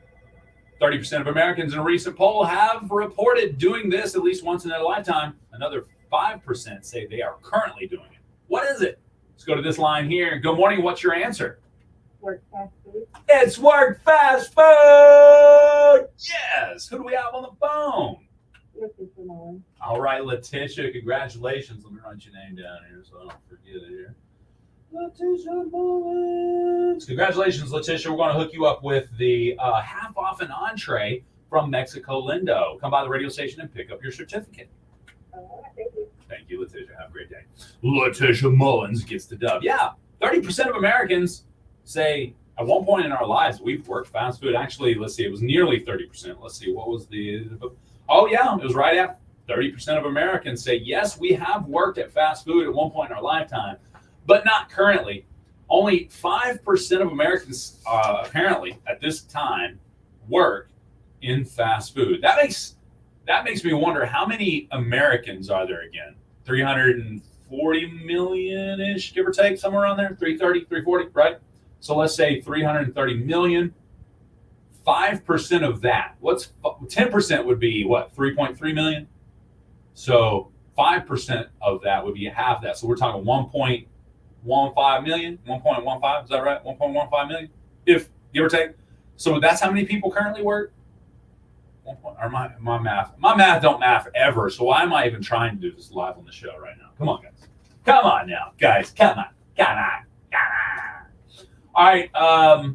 30% of Americans in a recent poll have reported doing this at least once in their lifetime. Another 5% say they are currently doing it. What is it? Let's go to this line here. Good morning. What's your answer? Work fast food. It's work fast food. Yes. Who do we have on the phone? Letitia Mullins. All right, Letitia. Congratulations. Let me write your name down here so I don't forget it here. Letitia Mullins. Congratulations, Letitia. We're going to hook you up with the half off an entree from Mexico Lindo. Come by the radio station and pick up your certificate. Thank you. Thank you, Letitia. Have a great day. Letitia Mullins gets the dub. Yeah, 30% of Americans say at one point in our lives we've worked fast food. Actually, let's see, it was nearly 30%. Let's see, what was the... Oh, yeah, it was right at 30% of Americans say, yes, we have worked at fast food at one point in our lifetime, but not currently. Only 5% of Americans apparently at this time work in fast food. That makes that makes me wonder how many Americans are there again? 340 million-ish, give or take, somewhere around there. 330, 340, right? So let's say 330 million. 5% of that, 10% would be what, 3.3 million? So 5% of that would be half that. So we're talking 1.15 million, 1.15, is that right? 1.15 million, if give or take. So that's how many people currently work? Or my math don't math ever. So why am I even trying to do this live on the show right now? Come on, guys. Come on now, guys. Come on. All right,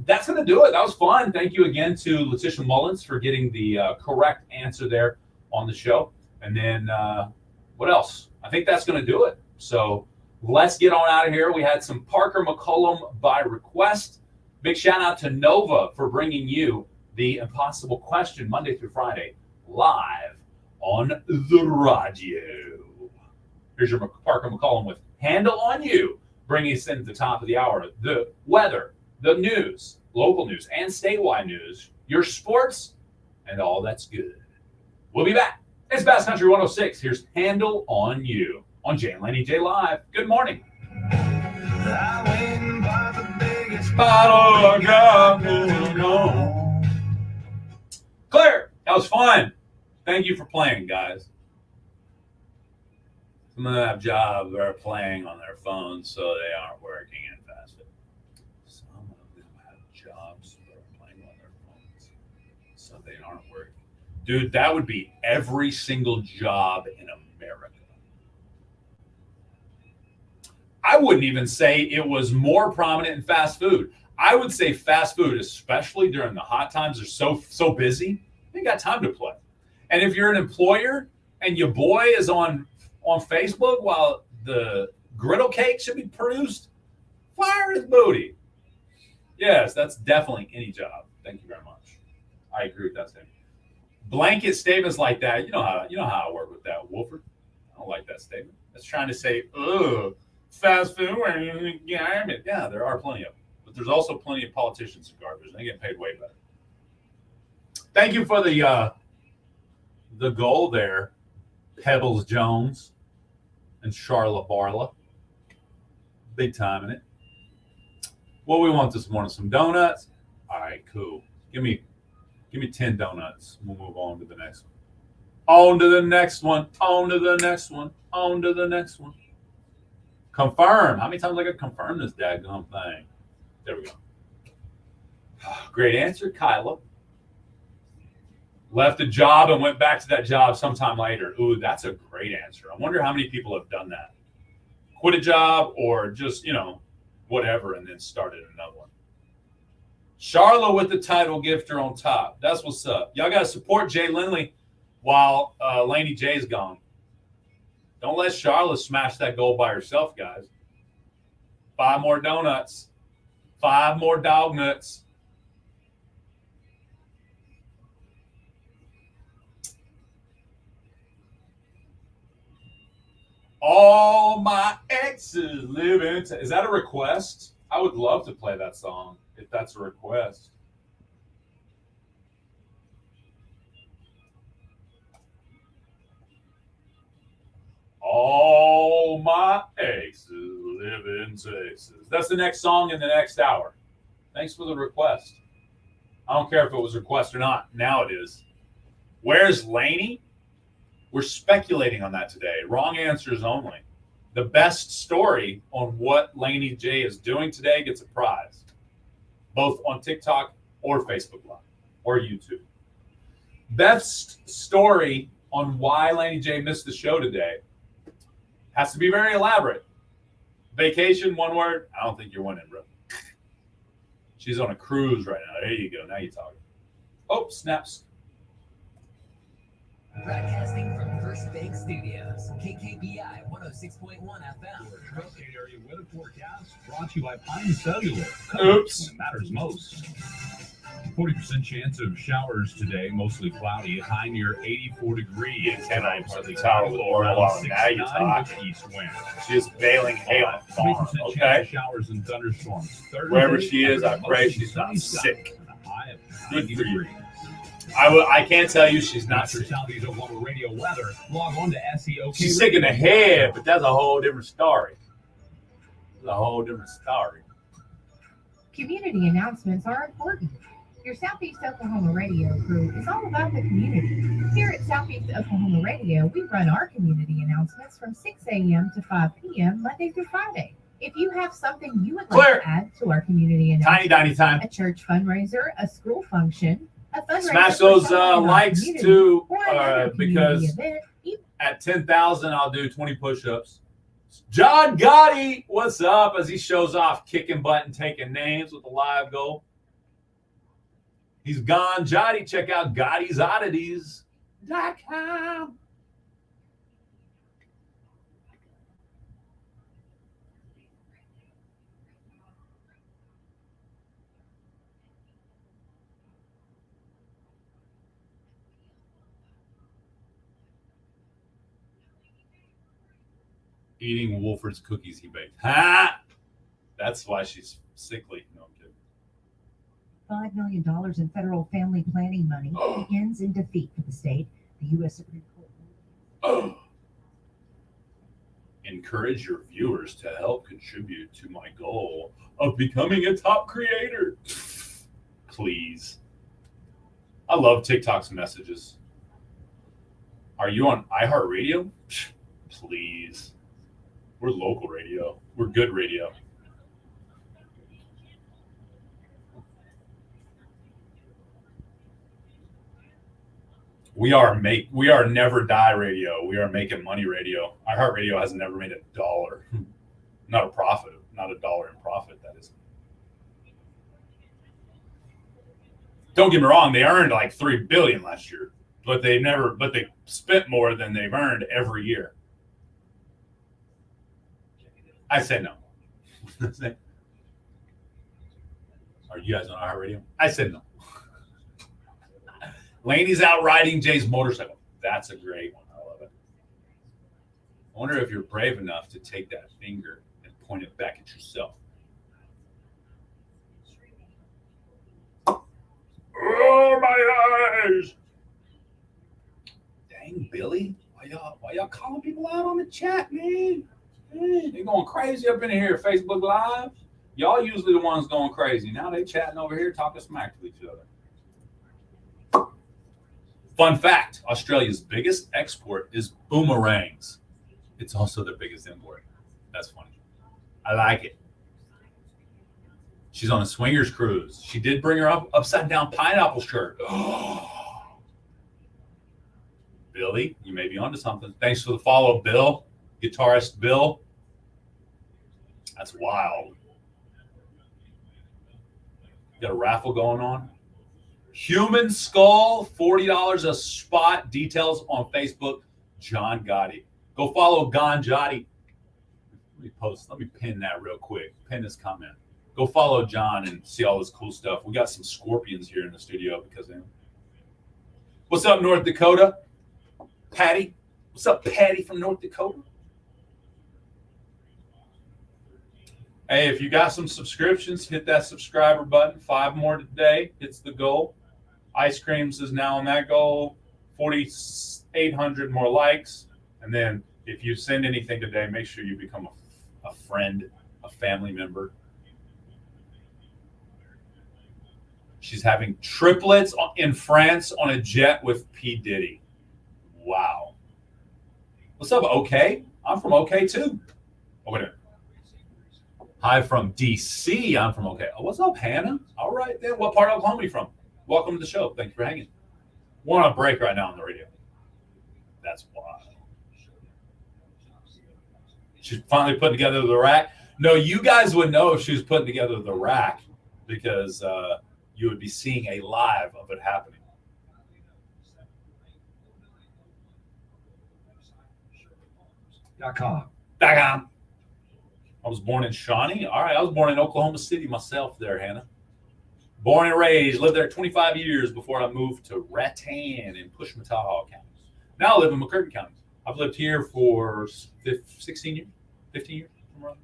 that's going to do it. That was fun. Thank you again to Letitia Mullins for getting the correct answer there on the show. And then what else? I think that's going to do it. So let's get on out of here. We had some Parker McCollum by request. Big shout out to Nova for bringing you the Impossible Question Monday through Friday live on the radio. Here's your Parker McCollum with Handle on You, bringing us into the top of the hour. The weather, the news, local news, and statewide news, your sports, and all that's good. We'll be back. It's Bass Country 106. Here's Handle on You on Jay and Laney J Live. Good morning. I went by the biggest bottle I got going on. Claire, that was fun. Thank you for playing, guys. Some of them have jobs that are playing on their phones, so they aren't working in fast food. Some of them have jobs that are playing on their phones, so they aren't working. Dude, that would be every single job in America. I wouldn't even say it was more prominent in fast food. I would say fast food, especially during the hot times, are so busy, they got time to play. And if you're an employer and your boy is on Facebook while the griddle cake should be produced, fire his booty. Yes, that's definitely any job. Thank you very much. I agree with that statement. Blanket statements like that, you know how I work with that, Wolford. I don't like that statement. It's trying to say, fast food, yeah, there are plenty of them. But there's also plenty of politicians and garbage. They get paid way better. Thank you for the goal there, Pebbles Jones and Charla Barla. Big time in it. What we want this morning? Some donuts? All right, cool. Give me 10 donuts. We'll move on to the next one. On to the next one. On to the next one. On to the next one. Confirm. How many times I got to confirm this daggone thing? There we go. Great answer, Kyla. Left a job and went back to that job sometime later. Ooh, that's a great answer. I wonder how many people have done that. Quit a job or just, whatever, and then started another one. Charlotte with the title gifter on top. That's what's up. Y'all got to support Jay Lindley while Laney J's gone. Don't let Charlotte smash that goal by herself, guys. 5 more donuts. 5 more dog nuts. All my exes live in... Is that a request? I would love to play that song if that's a request. All my exes live in Texas. That's the next song in the next hour. Thanks for the request. I don't care if it was a request or not. Now it is. Where's Laney? We're speculating on that today. Wrong answers only. The best story on what Laney J is doing today gets a prize, both on TikTok or Facebook Live or YouTube. Best story on why Laney J missed the show today has to be very elaborate. Vacation, one word. I don't think you're winning, bro. She's on a cruise right now. There you go. Now you're talking. Oh, snaps. Broadcasting from First Bank Studios, KKBI 106.1 FM. Your tri-state area weather forecast brought to you by Pine Cellular. Oops. When it matters most. 40% chance of showers today, mostly cloudy, high near 84 degrees. Tonight, Partly tower cloudy, or around along. Now you're 69 with talking. east wind. She's bailing hay on a farm. 20% Okay. chance of showers and thunderstorms. Thursday, Wherever she is, I mostly pray she's not sunny sick. and a high of Good 90 for you. degrees. Texas. I can't tell you she's not Not your sick. Southeast Oklahoma radio weather. Log on to SEOK. She's sick in the head, but that's a whole different story. That's a whole different story. Community announcements are important. Your Southeast Oklahoma radio crew is all about the community. Here at Southeast Oklahoma Radio, we run our community announcements from 6 a.m. to 5 p.m. Monday through Friday. If you have something you would like Clear. to add to our community Tiny announcements, time. a church fundraiser, a school function, a fundraiser Smash for those someone in our likes community, too, or another community because event, at 10,000, I'll do 20 push-ups. John Gotti, what's up? As he shows off kicking butt and taking names with a live goal. He's gone. Johnny, check out Gotti'sOddities.com. Eating Wolford's cookies he baked. Ha! That's why she's sickly. No, I'm kidding. $5 million in federal family planning money ends in defeat for the state. The U.S. Supreme Court. Encourage your viewers to help contribute to my goal of becoming a top creator. Please. I love TikTok's messages. Are you on iHeartRadio? Please. We're local radio. We're good radio. We are never die radio. We are making money radio. iHeartRadio has never made $1. Not a profit. Not $1 in profit, that is. Don't get me wrong, they earned like $3 billion last year, but they spent more than they've earned every year. I said no. Are you guys on iHeartRadio? I said no. Laney's out riding Jay's motorcycle. That's a great one. I love it. I wonder if you're brave enough to take that finger and point it back at yourself. Oh, my eyes. Dang, Billy. Why y'all calling people out on the chat, man? Hey, they going crazy up in here, Facebook Live. Y'all usually the ones going crazy. Now they chatting over here, talking smack to each other. Fun fact, Australia's biggest export is boomerangs. It's also their biggest import. That's funny. I like it. She's on a swingers cruise. She did bring her up upside down pineapple shirt. Billy, you may be onto something. Thanks for the follow, Bill. Guitarist Bill. That's wild. Got a raffle going on. Human skull, $40 a spot. Details on Facebook. John Gotti. Go follow Gon Jotti. Let me pin that real quick. Pin this comment. Go follow John and see all this cool stuff. We got some scorpions here in the studio because of him. What's up, North Dakota? Patty. What's up, Patty from North Dakota? Hey, if you got some subscriptions, hit that subscriber button. 5 more today. It's the goal. Ice Creams is now on that goal. 4,800 more likes. And then if you send anything today, make sure you become a friend, a family member. She's having triplets in France on a jet with P. Diddy. Wow. What's up, OK? I'm from OK too. Oh, wait a minute. Hi from DC. I'm from OK. Oh, what's up, Hannah? All right, then. What part of Oklahoma are you from? Welcome to the show. Thanks for hanging. We're on a break right now on the radio. That's wild. She's finally putting together the rack. No, you guys would know if she was putting together the rack because you would be seeing a live of it happening. .com. I was born in Shawnee. All right, I was born in Oklahoma City myself there, Hannah. Born and raised, lived there 25 years before I moved to Rattan in Pushmataha County. Now I live in McCurtain County. I've lived here for 16 years, 15 years. Somewhere around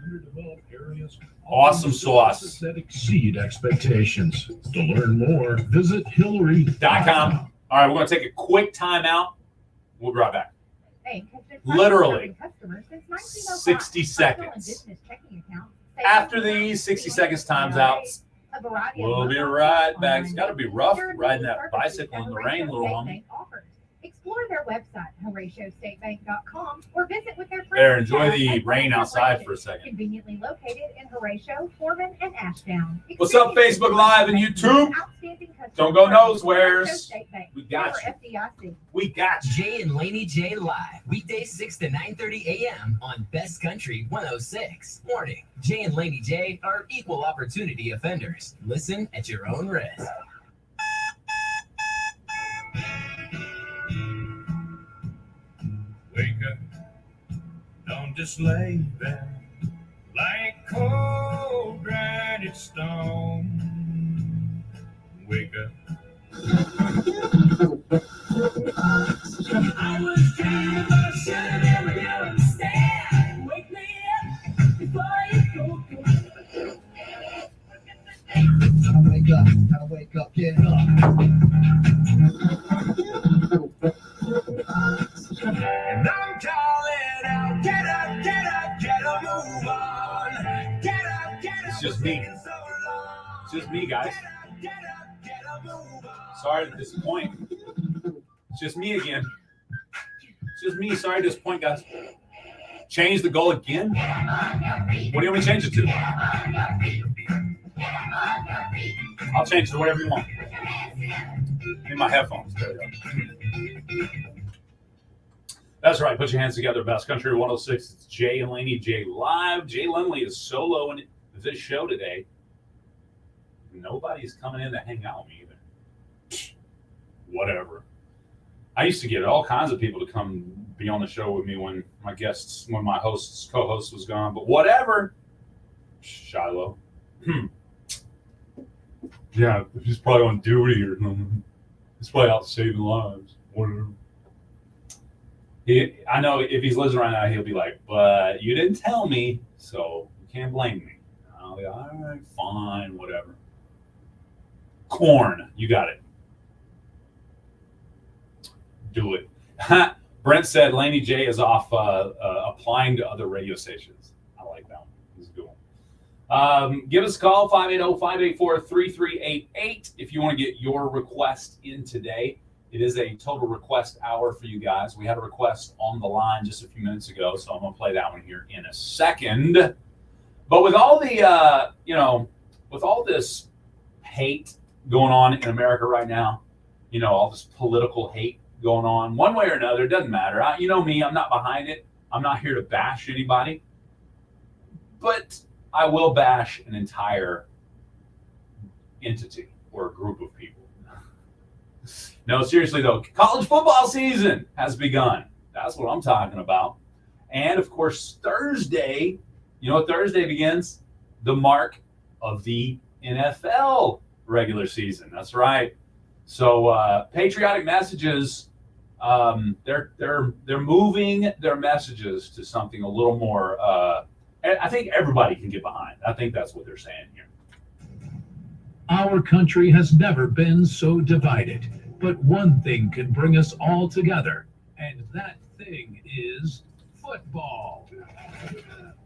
underdeveloped areas. Awesome sauce. That exceed expectations. To learn more, visit Hillary.com. All right, we're going to take a quick time out. We'll be right back. Bank has been Literally serving customers since 1905. 60 Personal and seconds. business checking accounts, After savings these 60 accounts, seconds times out, a variety of we'll be low right cost back. It's online got to be rough services riding that services bicycle in the Horatio rain, little State homie. Bank offers. Explore their website, HoratioStateBank.com, or visit with their friends. There, enjoy the at rain Horatio outside branches, for a second. Conveniently located in Horatio, Foreman, and Ashdown. What's up, Experience Facebook Live and YouTube? outstanding customer Don't go service with nowheres. Horatio State Bank, We got member you. FDIC. We got you. Jay and Laney J live, weekdays 6 to 9:30 a.m. on Best Country 106. Warning, Jay and Laney J are equal opportunity offenders. Listen at your own risk. Wake up, don't just lay there like cold granite stone. Wake up. I was dreaming about shutting every hour stand. Wake me up before you go. Gotta wake up, get up. And I'm calling out, get up, move on. Get up, It's just me. taking so long. It's just me, guys. Get up, move on. Sorry to disappoint. It's just me again. It's just me. Sorry to disappoint, guys. Change the goal again? What do you want me to change it to? I'll change it to whatever you want. In my headphones. There we go. That's right. Put your hands together. Best Country 106. It's Jay and Laney J live. Jay Lindley is solo in this show today. Nobody's coming in to hang out with me either. Whatever. I used to get all kinds of people to come be on the show with me when my co-host was gone. But whatever. Shiloh. Yeah, he's probably on duty or something. He's probably out saving lives. Whatever. I know if he's listening right now, he'll be like, but you didn't tell me, so you can't blame me. I'll be all right, fine, whatever. Corn, you got it. Do it. Brent said Laney J is off applying to other radio stations. I like that one. This is a good one. Give us a call, 580-584-3388, if you want to get your request in today. It is a total request hour for you guys. We had a request on the line just a few minutes ago, so I'm going to play that one here in a second. But with all the, with all this hate going on in America right now, all this political hate going on, one way or another, it doesn't matter. You know me, I'm not behind it. I'm not here to bash anybody. But I will bash an entire entity or a group of people. No, seriously though, college football season has begun. That's what I'm talking about. And of course, Thursday, you know what Thursday begins? The mark of the NFL regular season. That's right. So patriotic messages, they're moving their messages to something a little more. I think everybody can get behind. I think that's what they're saying here. Our country has never been so divided, but one thing can bring us all together, and that thing is football.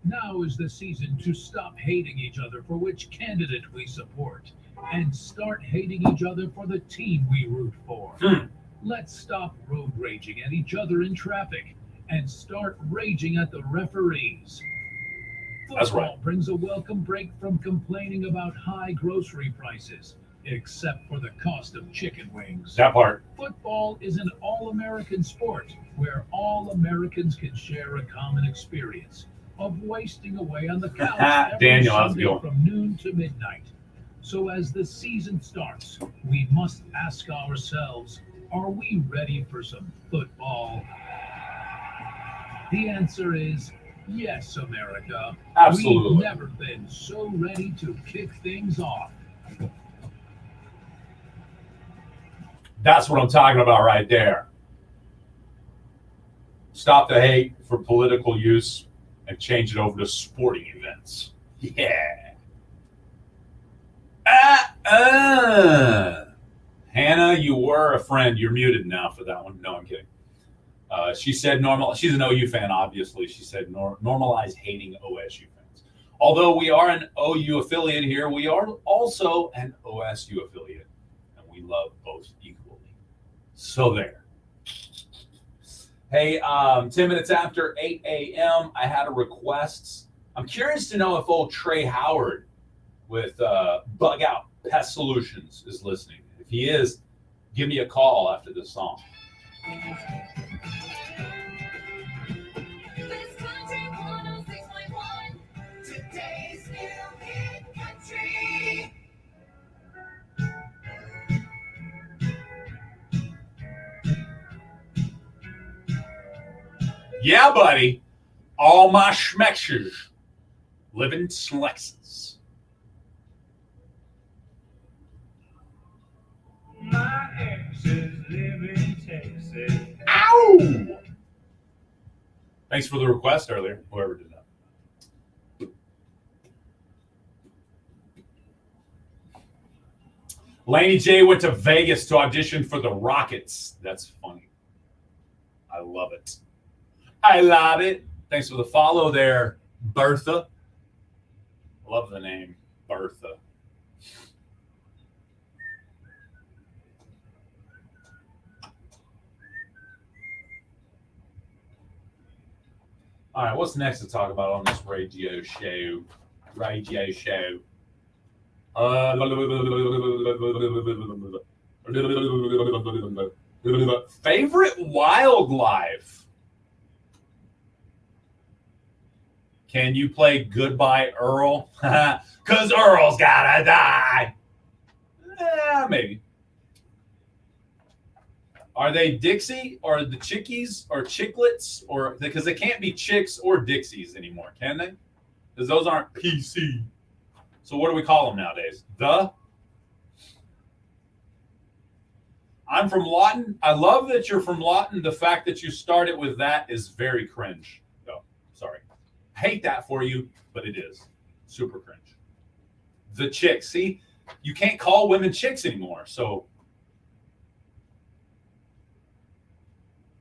Now is the season to stop hating each other for which candidate we support, and start hating each other for the team we root for. Let's stop road raging at each other in traffic and start raging at the referees. That's Football right. brings a welcome break from complaining about high grocery prices, except for the cost of chicken wings. That part. Football is an all-American sport where all Americans can share a common experience of wasting away on the couch every Daniel, how's it Sunday going? from noon to midnight. So as the season starts, we must ask ourselves, are we ready for some football? The answer is yes, America. Absolutely. We've never been so ready to kick things off. That's what I'm talking about right there. Stop the hate for political use and change it over to sporting events. Yeah. Hannah, you were a friend. You're muted now for that one. No, I'm kidding. She said normal. She's an OU fan, obviously. She said normalize hating OSU fans. Although we are an OU affiliate here, we are also an OSU affiliate, and we love both equally. So there. Hey, 10 minutes after 8 a.m., I had a request. I'm curious to know if old Trey Howard with Bug Out Pest Solutions is listening. If he is, give me a call after this song. Best Country 106.1. Today's new hit country. Yeah, buddy. All my schmexers live in Texas. My exes live in Texas. Ow! Thanks for the request earlier, whoever did that. Laney J went to Vegas to audition for the Rockets. That's funny. I love it. I love it. Thanks for the follow there, Bertha. Love the name, Bertha. All right, what's next to talk about on this radio show? Favorite wildlife? Can you play Goodbye Earl? Because Earl's gotta die. Maybe. Are they Dixie or the Chickies or Chicklets? Or because they can't be Chicks or Dixies anymore, can they? Because those aren't PC. So what do we call them nowadays? I'm from Lawton. I love that you're from Lawton. The fact that you started with that is very cringe. No, sorry. I hate that for you, but it is. Super cringe. The Chicks. See, you can't call women chicks anymore. So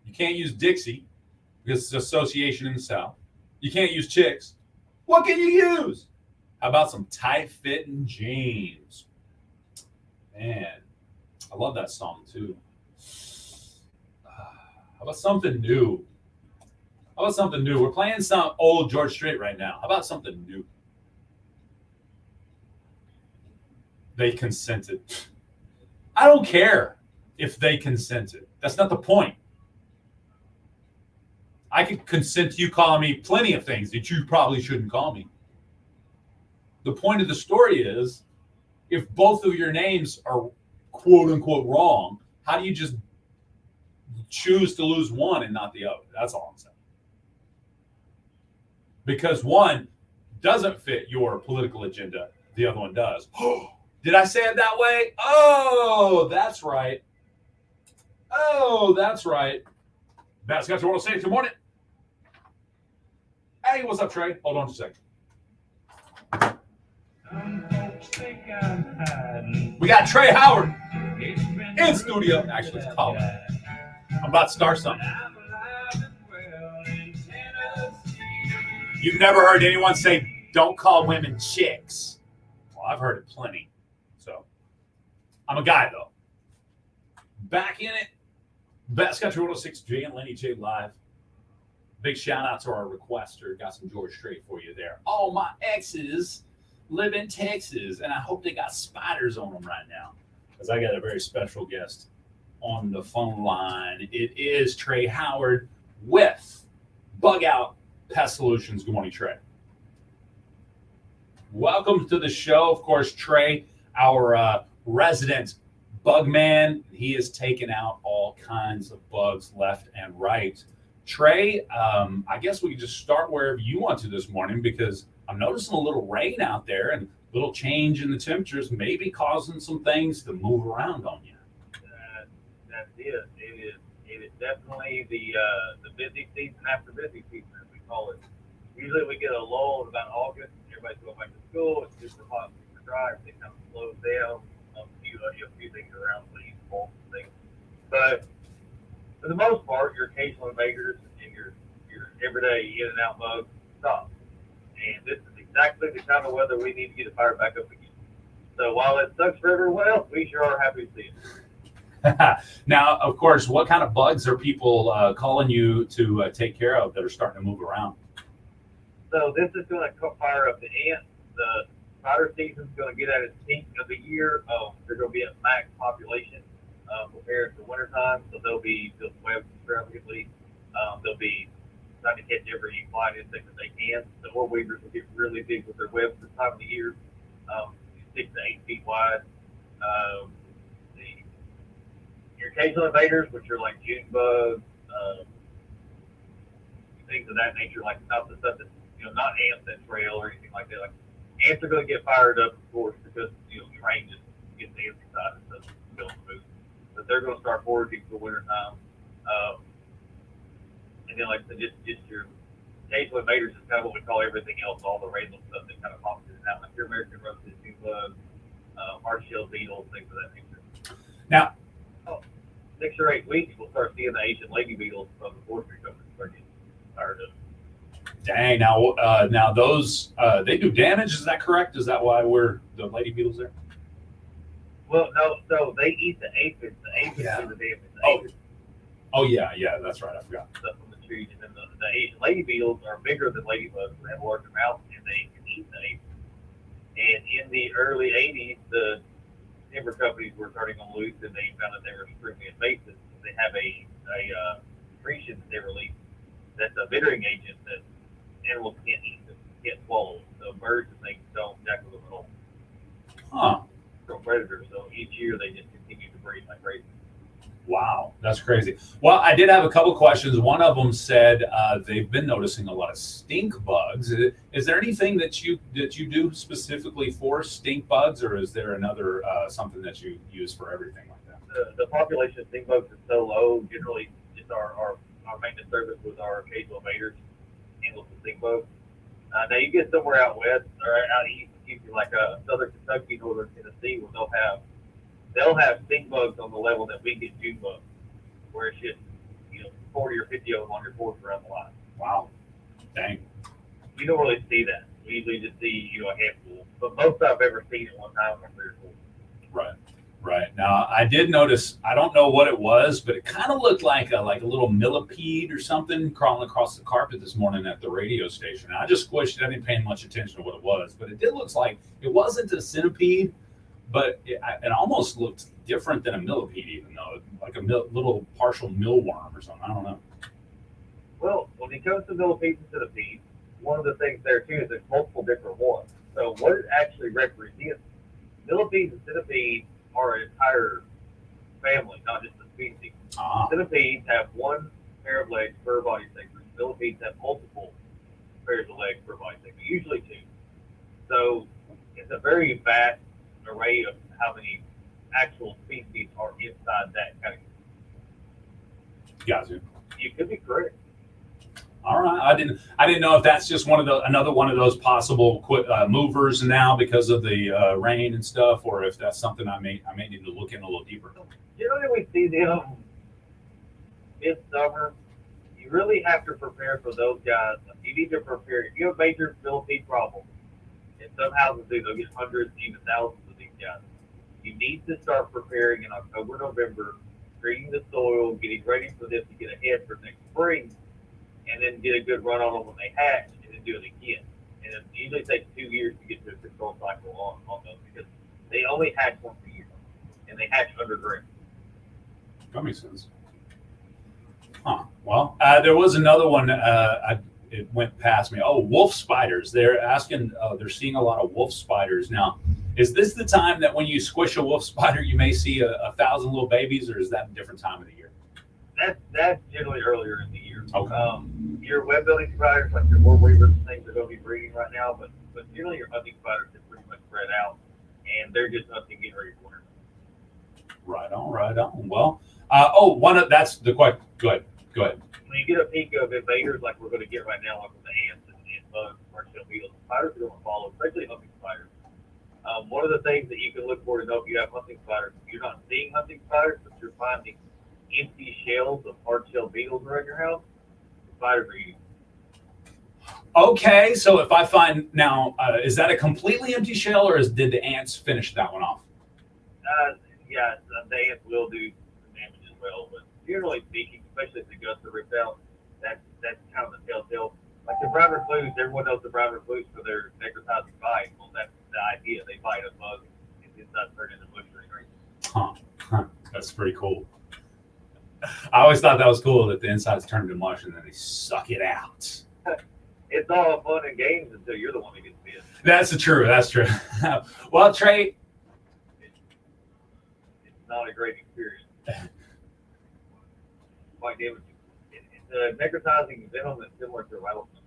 you can't use Dixie because it's association in the South. You can't use chicks. What can you use? How about some tight-fitting jeans? Man, I love that song too. How about something new? We're playing some old George Strait right now. How about something new? They consented. I don't care if they consented. That's not the point. I could consent to you calling me plenty of things that you probably shouldn't call me. The point of the story is, if both of your names are quote unquote wrong, how do you just choose to lose one and not the other? That's all I'm saying. Because one doesn't fit your political agenda, the other one does. Did I say it that way? Oh, that's right. That's got your world say good morning. Hey, what's up, Trey? Hold on just a second. We got Trey Howard in studio. Actually, it's calling. I'm about to start something. You've never heard anyone say, don't call women chicks. Well, I've heard it plenty. So, I'm a guy, though. Back in it. Best Country 106, Jay and Laney J live. Big shout out to our requester. Got some George Strait for you there. All my exes live in Texas, and I hope they got spiders on them right now, because I got a very special guest on the phone line. It is Trey Howard with Bug Out Pest Solutions. Good morning, Trey. Welcome to the show. Of course, Trey, our resident bug man. He has taken out all kinds of bugs left and right. Trey, I guess we can just start wherever you want to this morning, because I'm noticing a little rain out there and a little change in the temperatures may be causing some things to move around on you. That's it. It is definitely the busy season after busy season, as we call it Usually we get a lull in about August. Everybody's going back to school. It's super hot, super dry. Everything kind of slows down. A few things around leaves, bulbs, and things. But for the most part, your occasional invaders and your everyday in and out bugs stop. And this is exactly the kind of weather we need to get it fired back up again. So while it sucks for everyone else, we sure are happy to see it. Now, of course, what kind of bugs are people calling you to take care of that are starting to move around? So this is going to fire up the ants. The spider season is going to get at its peak of the year. They're going to be at max population prepared for wintertime. So they'll be built webs extravagantly. They'll be trying to catch every flying insect that they can. The orb weavers will get really big with their webs this time of the year, 6 to 8 feet wide. Your occasional invaders, which are like June bugs, things of that nature, like not the stuff that's not ants that trail or anything like that. Like ants are going to get fired up, of course, because rain just gets the ants excited and doesn't build food. But they're going to start foraging for winter time. And then, like I said, just your occasional invaders is kind of what we call everything else, all the random stuff that kind of pops in and out, like your American roasted June bugs, hard-shell beetles, things of that nature. Now, 6 or 8 weeks, we'll start seeing the Asian lady beetles from the forestry company start getting fired up. dang. Now those they do damage. Is that correct? Is that why we're the lady beetles there? Well, no. So they eat the aphids. The aphids Yeah. do the damage. The aphids Oh yeah, that's right. I forgot. stuff from the trees, and then the Asian lady beetles are bigger than ladybugs. They have a larger mouth, and they can eat the aphids. And in the early '80s, the timber companies were turning them loose, and they found that they were extremely invasive. They have a secretion that they release that's a bittering agent that animals can't eat, can't swallow. So birds and things don't tackle them at all. Huh. From predators. So each year they just continue to breed like crazy. Wow, that's crazy. Well, I did have a couple questions. One of them said they've been noticing a lot of stink bugs. Is there anything that you do specifically for stink bugs, or is there another something that you use for everything like that? The population of stink bugs is so low. Generally, just our maintenance service with our occasional invaders handles the stink bugs. Now you get somewhere out west or out east, like southern Kentucky, northern Tennessee, where they'll have stink bugs on the level that we get June bugs, where it's just 40 or 50 of them on your porch around the line. Wow, dang. You don't really see that. We usually just see a handful, but most I've ever seen at one time are 3 or 4. Right. Now I did notice. I don't know what it was, but it kind of looked like a little millipede or something crawling across the carpet this morning at the radio station. I just squished it. I didn't pay much attention to what it was, but it did look like it wasn't a centipede. But it almost looked different than a millipede, even though like a little partial millworm or something. I don't know. Well, when it comes to millipedes and centipedes, one of the things there too is there's multiple different ones. So what it actually represents, millipedes and centipedes are an entire family, not just a species. Centipedes have one pair of legs per body segment. Millipedes have multiple pairs of legs per body segment, usually 2. So it's a very vast array of how many actual species are inside that category. Gotcha. You could be correct. All right. I didn't know if that's just another one of those possible movers now because of the rain and stuff, or if that's something I may need to look in a little deeper. Generally, we see them midsummer. You really have to prepare for those guys. You need to prepare. If you have a major millipede problem, and some houses they'll get hundreds, even thousands of these guys. You need to start preparing in October, November, treating the soil, getting ready for this to get ahead for next spring, and then get a good run on them when they hatch, and then do it again. And it usually takes 2 years to get to a control cycle on those because they only hatch once a year, and they hatch underground. That makes sense. Huh. Well, there was another one. It went past me. Oh, wolf spiders. They're asking. They're seeing a lot of wolf spiders now. Is this the time that when you squish a wolf spider, you may see 1,000 little babies, or is that a different time of the year? That's generally earlier in the year. Okay. Your web building spiders, like your orb weavers and things, are going to be breeding right now, but generally your hunting spiders are pretty much spread out, and they're just hunting getting ready for winter. Right on. Well, that's the question. Go ahead. When you get a peak of invaders like we're going to get right now, like with the ants and bugs, hard-shell beetles. Spiders are going to follow, especially hunting spiders. One of the things that you can look for to know if you have hunting spiders, you're not seeing hunting spiders, but you're finding empty shells of hard-shell beetles around your house. The spiders are eating. Okay, so if I find now, is that a completely empty shell, or did the ants finish that one off? Yeah, the ants will do some damage as well, but generally speaking, especially if the guts are ripped out, that's kind of the telltale. Like the brown recluse, everyone knows the brown recluse for their necrotizing bite. Well, that's the idea. They bite a bug and the inside turn into mush ring. Huh. That's pretty cool. I always thought that was cool that the insides turn into mush and then they suck it out. It's all fun and games until you're the one that gets bit. That's true. That's true. Well, Trey, It's not a great experience. Quite damaging. It's a necrotizing venom that's similar to a rattlesnake.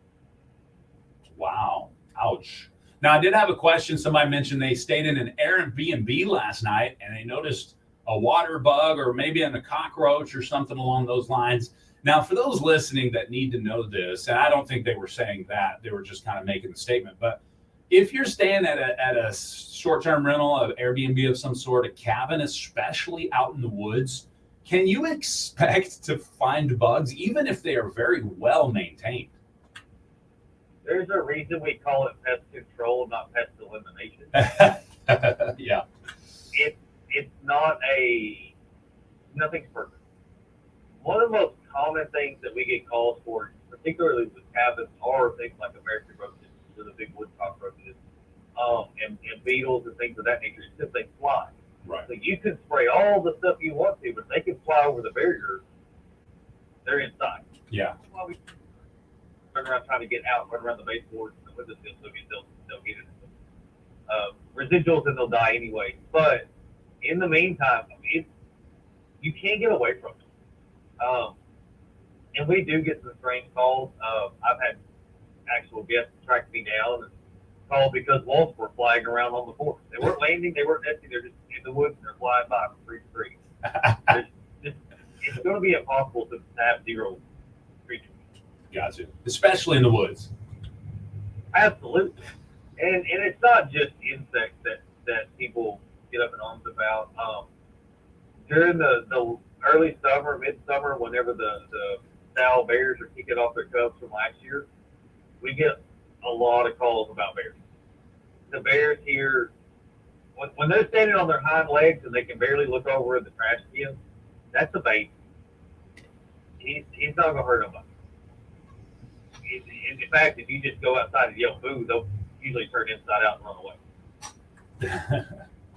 wow. Ouch. Now, I did have a question. Somebody mentioned they stayed in an Airbnb last night and they noticed a water bug or maybe a cockroach or something along those lines. Now, for those listening that need to know this, and I don't think they were saying that, they were just kind of making the statement, but if you're staying at a short-term rental, of Airbnb of some sort, a cabin, especially out in the woods, can you expect to find bugs even if they are very well maintained? There's a reason we call it pest control, not pest elimination. Yeah. It's not nothing's perfect. One of the most common things that we get calls for, particularly with cabins, are things like American roaches, so the big wood cockroaches, and beetles and things of that nature, since they fly. Right. So you can spray all the stuff you want to, but they can fly over the barrier. They're inside. Yeah. That's why we run around trying to get out, run around the baseboards, and the windows they'll get it. Residuals and they'll die anyway. But in the meantime, you can't get away from it. And we do get some strange calls. I've had actual guests track me down and call because wolves were flying around on the porch. They weren't landing, they weren't nesting, they're just in the woods and they're flying by from tree to tree. It's going to be impossible to have zero creatures. Gotcha. Especially in the woods. Absolutely. And it's not just insects that people get up in arms about. During the early summer, midsummer, whenever the sow bears are kicking off their cubs from last year, we get a lot of calls about bears. The bears here, when they're standing on their hind legs and they can barely look over in the trash can, that's a baby. He's not going to hurt nobody. In fact, if you just go outside and yell boo, they'll usually turn inside out and run away.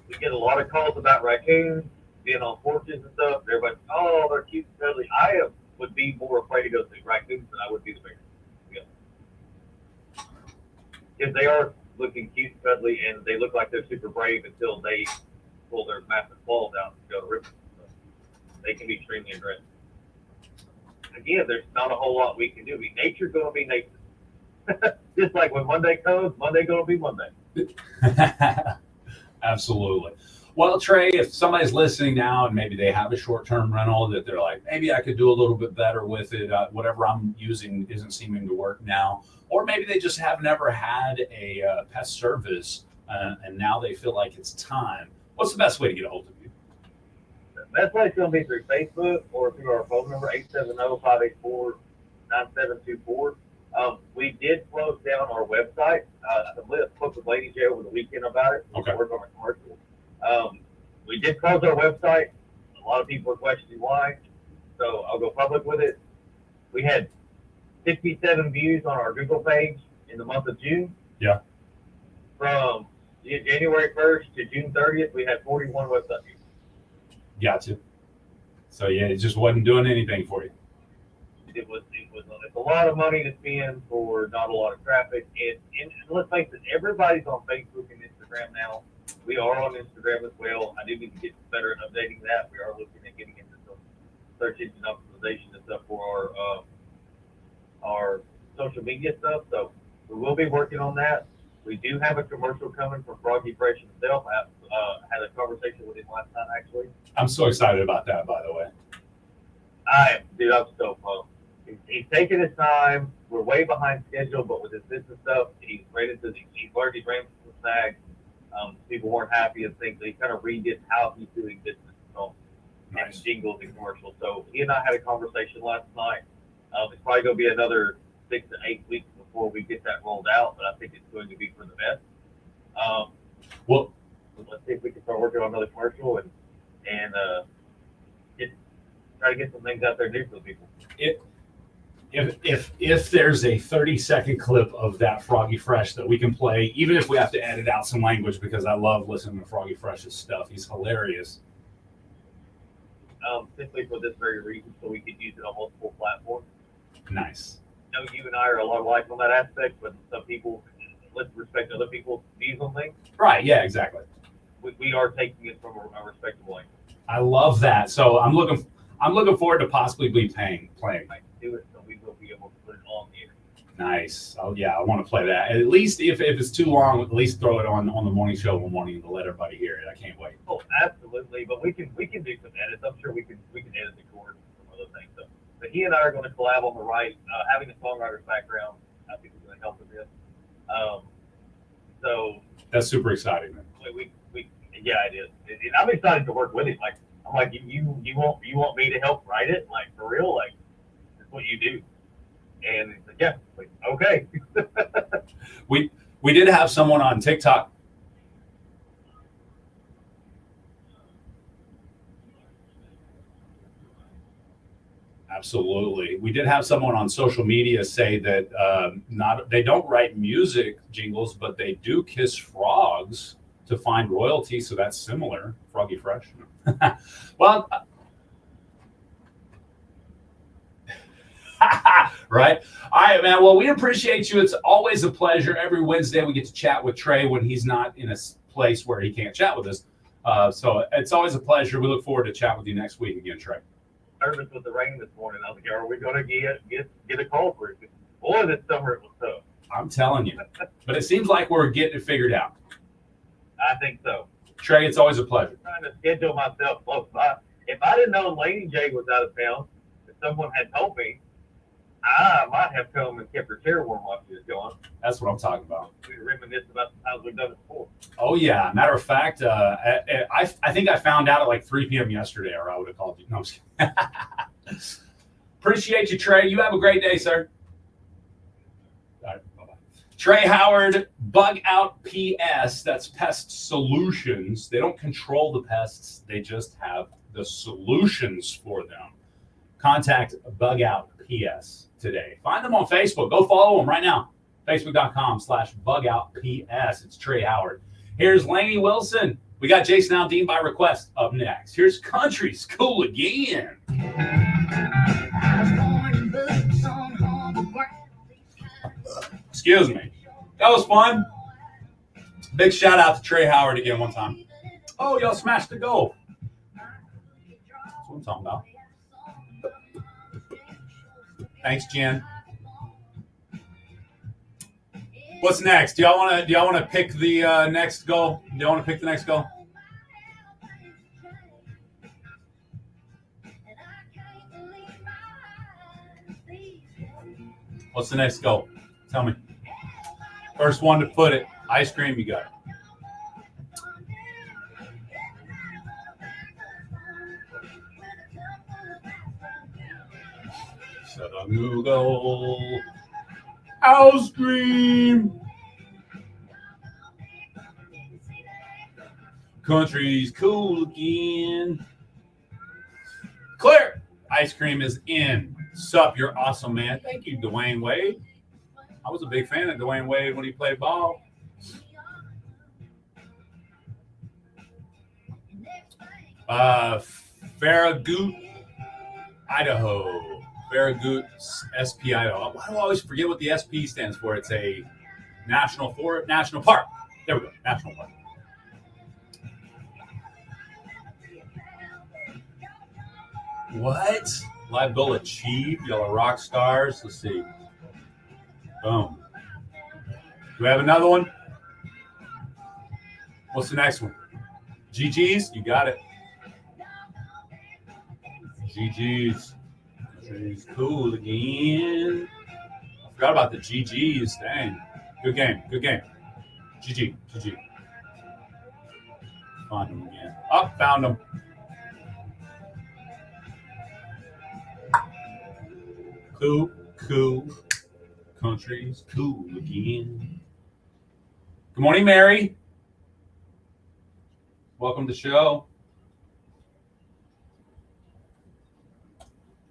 We get a lot of calls about raccoons being on porches and stuff. Everybody, oh, they're cute and cuddly. I would be more afraid of the raccoons than I would be the bears. Yeah. Because they are looking cute and cuddly, and they look like they're super brave until they pull their massive claws out and go to rip them. So they can be extremely aggressive. Again, there's not a whole lot we can do. Nature's going to be nature. Just like when Monday comes, Monday going to be Monday. Absolutely. Well, Trey, if somebody's listening now and maybe they have a short-term rental that they're like, maybe I could do a little bit better with it. Whatever I'm using isn't seeming to work now. Or maybe they just have never had a pest service and now they feel like it's time. What's the best way to get a hold of you? The best way is going to be through Facebook or through our phone number, 870-584-9724. We did close down our website. I spoke with Laney J over the weekend about it. Okay. Work on a commercial. We did close our website. A lot of people are questioning why. So I'll go public with it. We had 67 views on our Google page in the month of June. Yeah. From January 1st to June 30th, we had 41 website views. Gotcha. So yeah, it just wasn't doing anything for you. It's a lot of money to spend for not a lot of traffic. And let's face it, everybody's on Facebook and Instagram now. We are on Instagram as well. I do need to get better at updating that. We are looking at getting into some search engine optimization and stuff for our social media stuff. So we will be working on that. We do have a commercial coming from Froggy Fresh himself. I had a conversation with him last night, actually. I'm so excited about that, by the way. I'm so pumped. He's taking his time. We're way behind schedule, but with his business stuff, he's learned his ran some snags. People weren't happy and things. So he kind of redid how he's doing business, and jingles and commercials. So he and I had a conversation last night. It's probably going to be another 6 to 8 weeks before we get that rolled out, but I think it's going to be for the best. Well, let's see if we can start working on another commercial and try to get some things out there new for the people. If there's a 30-second clip of that Froggy Fresh that we can play, even if we have to edit out some language, because I love listening to Froggy Fresh's stuff. He's hilarious. Simply for this very reason, so we could use it on multiple platforms. Nice. I know you and I are a lot alike on that aspect, but some people, let's respect other people's views on things. Right, yeah, exactly. We are taking it from a respectable angle. I love that. So I'm looking forward to possibly playing. Do it, so we will be able to put it on the air. Nice. Oh yeah, I want to play that. At least if it's too long, at least throw it on the morning show one morning to let everybody hear it. I can't wait. Oh, absolutely. But we can do some edits. I'm sure we can edit the chords and some other things. So, but he and I are going to collab on the right. Having a songwriter's background, I think, is going to help with this. So that's super exciting, man. Yeah, it is. And I'm excited to work with him. Like, I'm like, you want me to help write it? Like, for real? Like, that's what you do. And he's like, yeah, like, okay. we did have someone on TikTok. Absolutely. We did have someone on social media say that they don't write music jingles, but they do kiss frogs to find royalty. So that's similar. Froggy Fresh. Well, right. All right, man. Well, we appreciate you. It's always a pleasure. Every Wednesday we get to chat with Trey when he's not in a place where he can't chat with us. So it's always a pleasure. We look forward to chat with you next week again, Trey. Nervous with the rain this morning. I was like, are we going to get a call for it? Boy, this summer it was tough. I'm telling you. But it seems like we're getting it figured out. I think so. Trey, it's always a pleasure. I'm trying to schedule myself close by. If I didn't know Laney J was out of town, if someone had told me, I might have come and kept her chair warm while she was gone. That's what I'm talking about. We reminisce about the times we've done it before. Oh, yeah. Matter of fact, I think I found out at like 3 p.m. yesterday, or I would have called you. No, I'm just kidding. Appreciate you, Trey. You have a great day, sir. All right, bye-bye. Trey Howard, Bug Out PS. That's Pest Solutions. They don't control the pests. They just have the solutions for them. Contact Bug Out PS today. Find them on Facebook. Go follow them right now. Facebook.com/bugoutps. It's Trey Howard. Here's Laney Wilson. We got Jason Aldean by request up next. Here's Country's Cool Again. Excuse me. That was fun. Big shout out to Trey Howard again one time. Oh, y'all smashed the goal. That's what I'm talking about. Thanks, Jen. What's next? Do y'all want to pick the next goal? Do y'all want to pick the next goal? What's the next goal? Tell me. First one to put it. Ice cream, you got it. Set a new goal. Ice cream. Country's cool again. Clear. Ice cream is in. Sup, you're awesome, man. Thank you, Dwayne Wade. I was a big fan of Dwayne Wade when he played ball. Farragut, Idaho. Farragut, SP, Idaho. Why do I always forget what the SP stands for? It's a national park. There we go, national park. What? Live goal achieved. Y'all are rock stars. Let's see. Boom. Do we have another one? What's the next one? GG's? You got it. GG's. Country's cool again. I forgot about the GGs. Dang. Good game. Good game. GG. GG. Find them again. Oh, found them. Cool. Cool. Country's cool again. Good morning, Mary. Welcome to the show.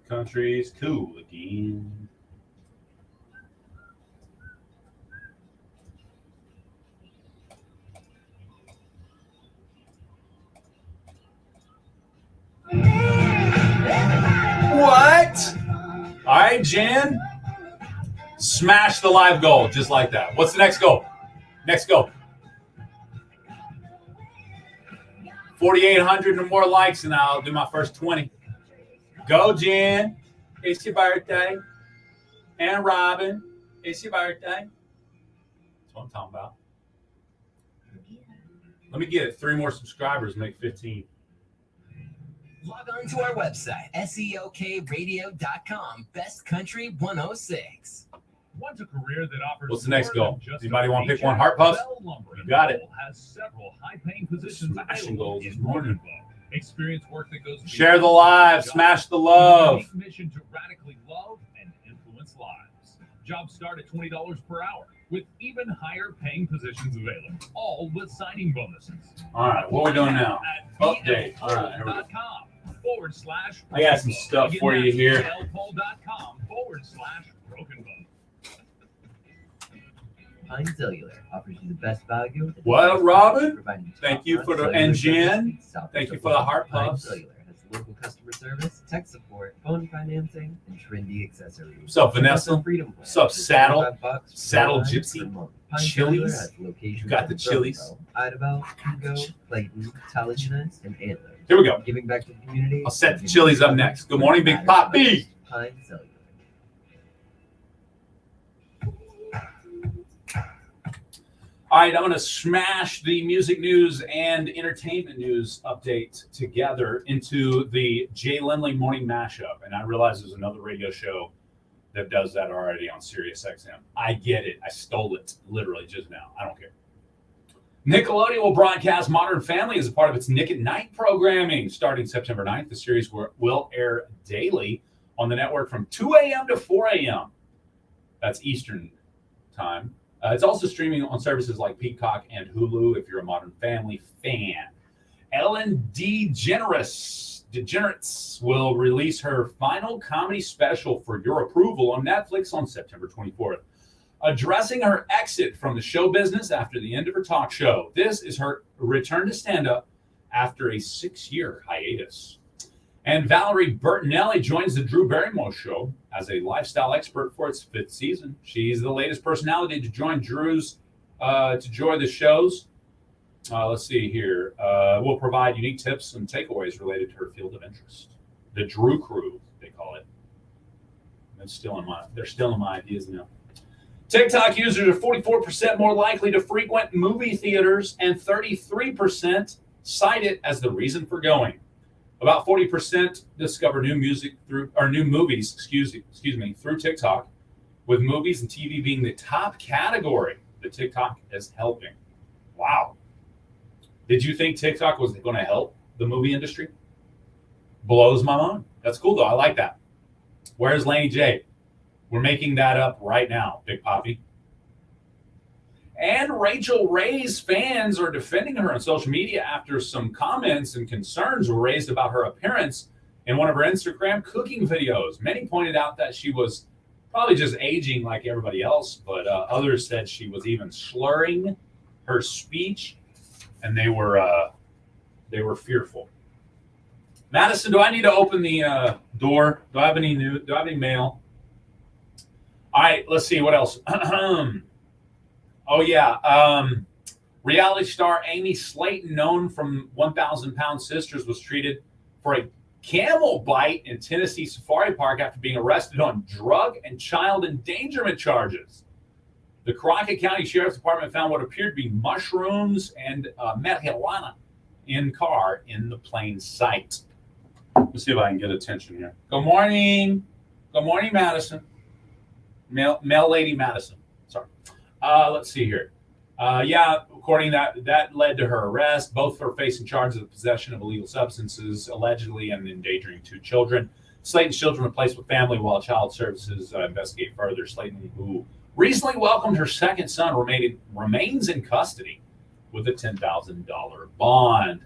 Country's cool again. What? All right, Jen. Smash the live goal just like that. What's the next goal? Next goal. 4,800 or more likes, and I'll do my first 20. Go, Jen. It's your birthday. And Robin, it's your birthday. That's what I'm talking about. Let me get 3 more subscribers, make 15. Log on to our website, seokradio.com, Best Country 106. Want a career that offers What's the next more goal? than just Anybody a want to pick paycheck? one? Heart Puff? Bell Lumber You got it. Bowl has several high-paying positions Smashing available goals this in morning. Broken Bow. Experience work that goes Share the beyond live. job. Smash the With a love. unique mission to radically love and influence lives. Jobs start at $20 per hour, with even higher paying positions available, all with signing bonuses. All right, what are we doing now? Update. All right, here we go. BLPoll.com/. I got some stuff for you here. BLPoll.com/Broken Bow. Pine Cellular offers you the best value. Well, Robin, providing thank you top-notch for the cellular engine. service south Thank of you for the Oklahoma. heart Pine puffs. Cellular has local customer service, tech support, phone financing, and trendy accessories. What's up, Check out Vanessa? their Freedom Plan What's up, for Saddle? $25 per Saddle line Gypsy? per month. Pine Chili's? Cellular has locations You got in the Chili's? Broken Bow, Idabel, Hugo, Clayton, Talladena, and Antlers. Here we go. Giving back to the community. I'll set the giving Chili's up back next. Good where morning, it Big matters Poppy. most. Pine Cellular. All right, I'm going to smash the music news and entertainment news update together into the Jay Lindley Morning Mashup. And I realize there's another radio show that does that already on Sirius XM. I get it. I stole it literally just now. I don't care. Nickelodeon will broadcast Modern Family as a part of its Nick at Night programming. Starting September 9th, the series will air daily on the network from 2 a.m. to 4 a.m. That's Eastern time. It's also streaming on services like Peacock and Hulu if you're a Modern Family fan. Ellen DeGeneres will release her final comedy special for your approval on Netflix on September 24th. Addressing her exit from the show business after the end of her talk show. This is her return to stand-up after a 6-year hiatus. And Valerie Bertinelli joins the Drew Barrymore Show as a lifestyle expert for its 5th season. She's the latest personality to join the shows. Let's see here. We'll provide unique tips and takeaways related to her field of interest. The Drew Crew, they call it. They're still in my ideas now. TikTok users are 44% more likely to frequent movie theaters, and 33% cite it as the reason for going. About 40% discover new movies through TikTok, with movies and TV being the top category that TikTok is helping. Wow. Did you think TikTok was going to help the movie industry? Blows my mind. That's cool, though. I like that. Where's Laney J? We're making that up right now, Big Poppy. And Rachel Ray's fans are defending her on social media after some comments and concerns were raised about her appearance in one of her Instagram cooking videos. Many pointed out that she was probably just aging like everybody else, but others said she was even slurring her speech, and they were fearful. Madison, do I need to open the door? Do I have any mail? All right, let's see what else. Oh, yeah. Reality star Amy Slayton, known from 1,000 Pound Sisters, was treated for a camel bite in Tennessee Safari Park after being arrested on drug and child endangerment charges. The Crockett County Sheriff's Department found what appeared to be mushrooms and marijuana in car in the plain sight. Let's see if I can get attention here. Good morning. Good morning, Madison. Male lady Madison. Sorry. Let's see here. According to that led to her arrest. Both are facing charges of possession of illegal substances, allegedly, and endangering 2 children. Slayton's children were placed with family while child services investigate further. Slayton, who recently welcomed her second son, remains in custody with a $10,000 bond.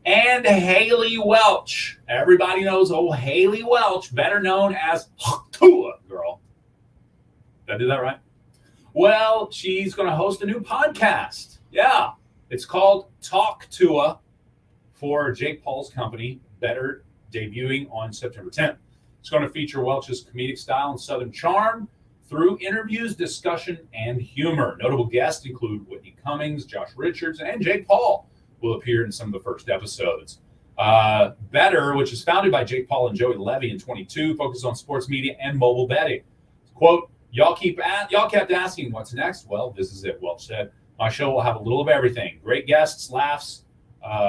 And Haley Welch. Everybody knows old Haley Welch, better known as Tua Girl. Did I do that right? Well, she's going to host a new podcast. Yeah. It's called Talk Tua for Jake Paul's company, Better, debuting on September 10th. It's going to feature Welch's comedic style and Southern charm through interviews, discussion, and humor. Notable guests include Whitney Cummings, Josh Richards, and Jake Paul will appear in some of the first episodes. Better, which is founded by Jake Paul and Joey Levy in 22, focuses on sports media and mobile betting. Quote, y'all kept asking what's next. Well, this is it, Welch said. My show will have a little of everything. Great guests, laughs,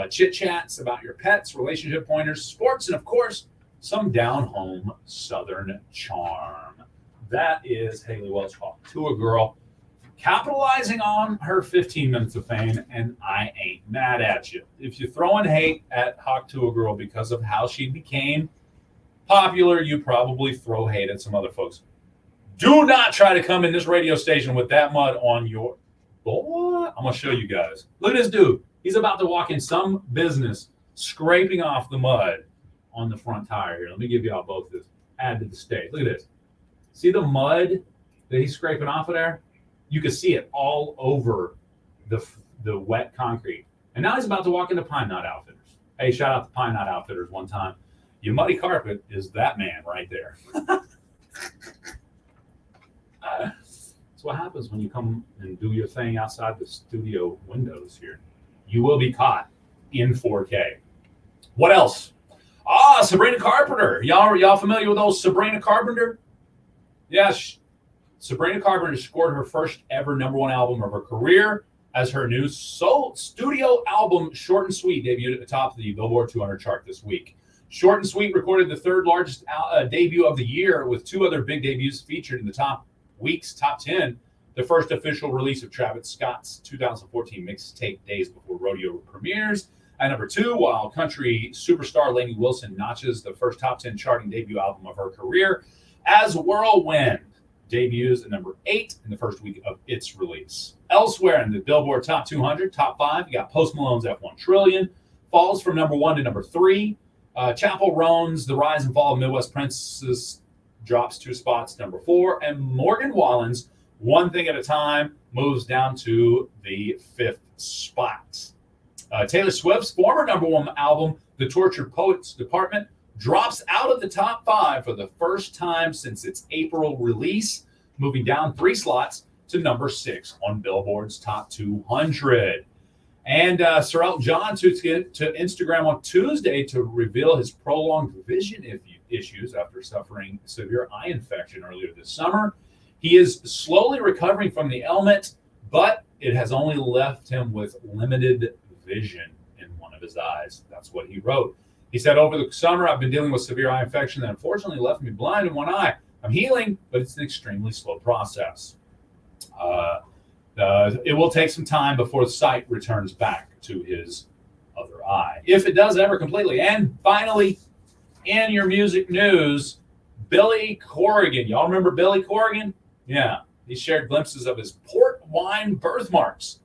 chit-chats about your pets, relationship pointers, sports, and of course, some down-home Southern charm. That is Haley Welch to a girl, capitalizing on her 15 minutes of fame, and I ain't mad at you. If you're throwing hate at Hawk to a Girl because of how she became popular, you probably throw hate at some other folks. Do not try to come in this radio station with that mud on your... Boy, I'm going to show you guys. Look at this dude. He's about to walk in some business, scraping off the mud on the front tire here. Let me give you all both this. Add to the stage. Look at this. See the mud that he's scraping off of there? You can see it all over the wet concrete. And now he's about to walk into Pine Knot Outfitters. Hey, shout out to Pine Knot Outfitters one time. Your muddy carpet is that man right there. That's what happens when you come and do your thing outside the studio windows here. You will be caught in 4K. What else? Sabrina Carpenter. Y'all familiar with old Sabrina Carpenter? Yes. Sabrina Carpenter scored her first ever #1 album of her career as her new studio album, Short and Sweet, debuted at the top of the Billboard 200 chart this week. Short and Sweet recorded the 3rd largest debut of the year, with 2 other big debuts featured in the week's top 10. The first official release of Travis Scott's 2014 mixtape, Days Before Rodeo, premieres at number 2, while country superstar Lainey Wilson notches the first top 10 charting debut album of her career as Whirlwind debuts at number 8 in the first week of its release. Elsewhere in the Billboard Top 200, Top 5, you got Post Malone's F1 Trillion, falls from number 1 to number 3. Chappell Roan's The Rise and Fall of Midwest Princess drops 2 spots, number 4. And Morgan Wallen's One Thing at a Time moves down to the 5th spot. Taylor Swift's former #1 album, The Tortured Poets Department, drops out of the top 5 for the first time since its April release, moving down 3 slots to number 6 on Billboard's Top 200. And Sir Elton John took to Instagram on Tuesday to reveal his prolonged vision issues after suffering severe eye infection earlier this summer. He is slowly recovering from the ailment, but it has only left him with limited vision in one of his eyes. That's what he wrote. He said, over the summer, I've been dealing with severe eye infection that unfortunately left me blind in one eye. I'm healing, but it's an extremely slow process. It will take some time before the sight returns back to his other eye, if it does ever completely. And finally, in your music news, Billy Corrigan. Y'all remember Billy Corrigan? Yeah. He shared glimpses of his port wine birthmarks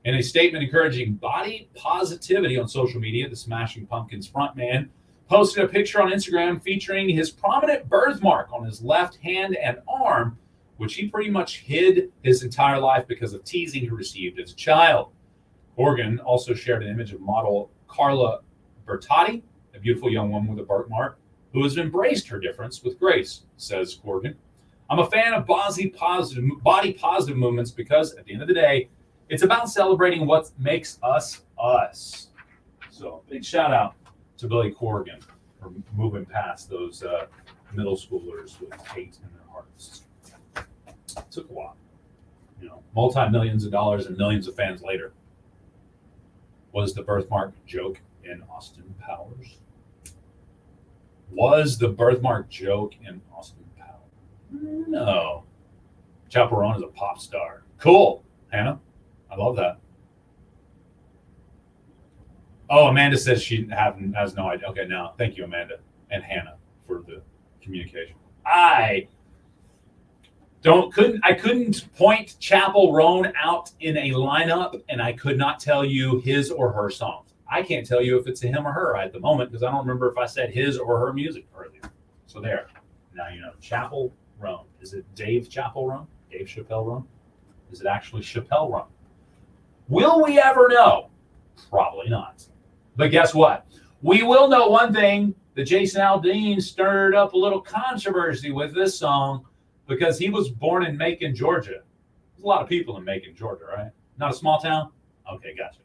in a statement encouraging body positivity on social media. The Smashing Pumpkins frontman posted a picture on Instagram featuring his prominent birthmark on his left hand and arm, which he pretty much hid his entire life because of teasing he received as a child. Corrigan also shared an image of model Carla Bertotti, a beautiful young woman with a birthmark, who has embraced her difference with grace, says Corrigan. I'm a fan of body positive movements because at the end of the day, it's about celebrating what makes us us. So big shout out to Billy Corrigan for moving past those middle schoolers with hate in their hearts. It took a while. Multi-millions of dollars and millions of fans later. Was the birthmark joke in Austin Powers? Was the birthmark joke in Austin Powers? No. Chaperone is a pop star. Cool, Hannah. I love that. Oh, Amanda says she has no idea. Okay, now thank you, Amanda and Hannah, for the communication. I couldn't point Chapel Roan out in a lineup, and I could not tell you his or her songs. I can't tell you if it's a him or her at the moment because I don't remember if I said his or her music earlier. So there. Now you know. Chapel Roan. Is it Dave Chapel Roan? Dave Chappelle Roan? Is it actually Chappelle Roan? Will we ever know? Probably not. But guess what? We will know one thing, that Jason Aldean stirred up a little controversy with this song because he was born in Macon, Georgia. There's a lot of people in Macon, Georgia, right? Not a small town? Okay, gotcha.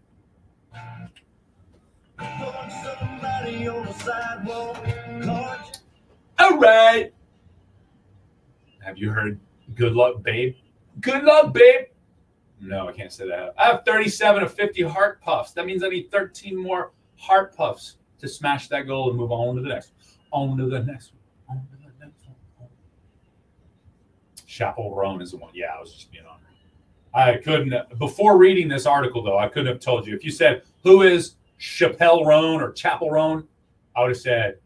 All right. Have you heard Good Luck, Babe? Good luck, babe. No, I can't say that. I have 37 of 50 heart puffs. That means I need 13 more heart puffs to smash that goal and move on to the next one. On to the next one. On to the next one. Chapel Roan is the one. Yeah, I was just being honest. I couldn't, before reading this article, though, I couldn't have told you. If you said, who is Chappelle Roan or Chapel Roan, I would have said,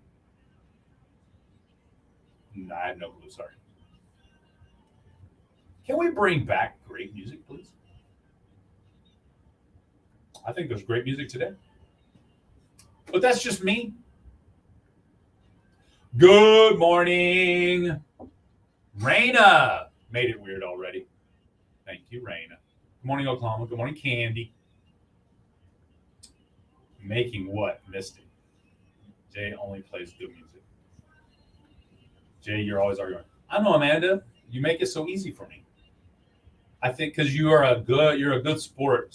nah, I had no clue. Sorry. Can we bring back great music, please? I think there's great music today. But that's just me. Good morning. Raina made it weird already. Thank you, Raina. Good morning, Oklahoma. Good morning, Candy. Making what? Misty. Jay only plays good music. Jay, you're always arguing. I know, Amanda. You make it so easy for me. I think because you're a good sport.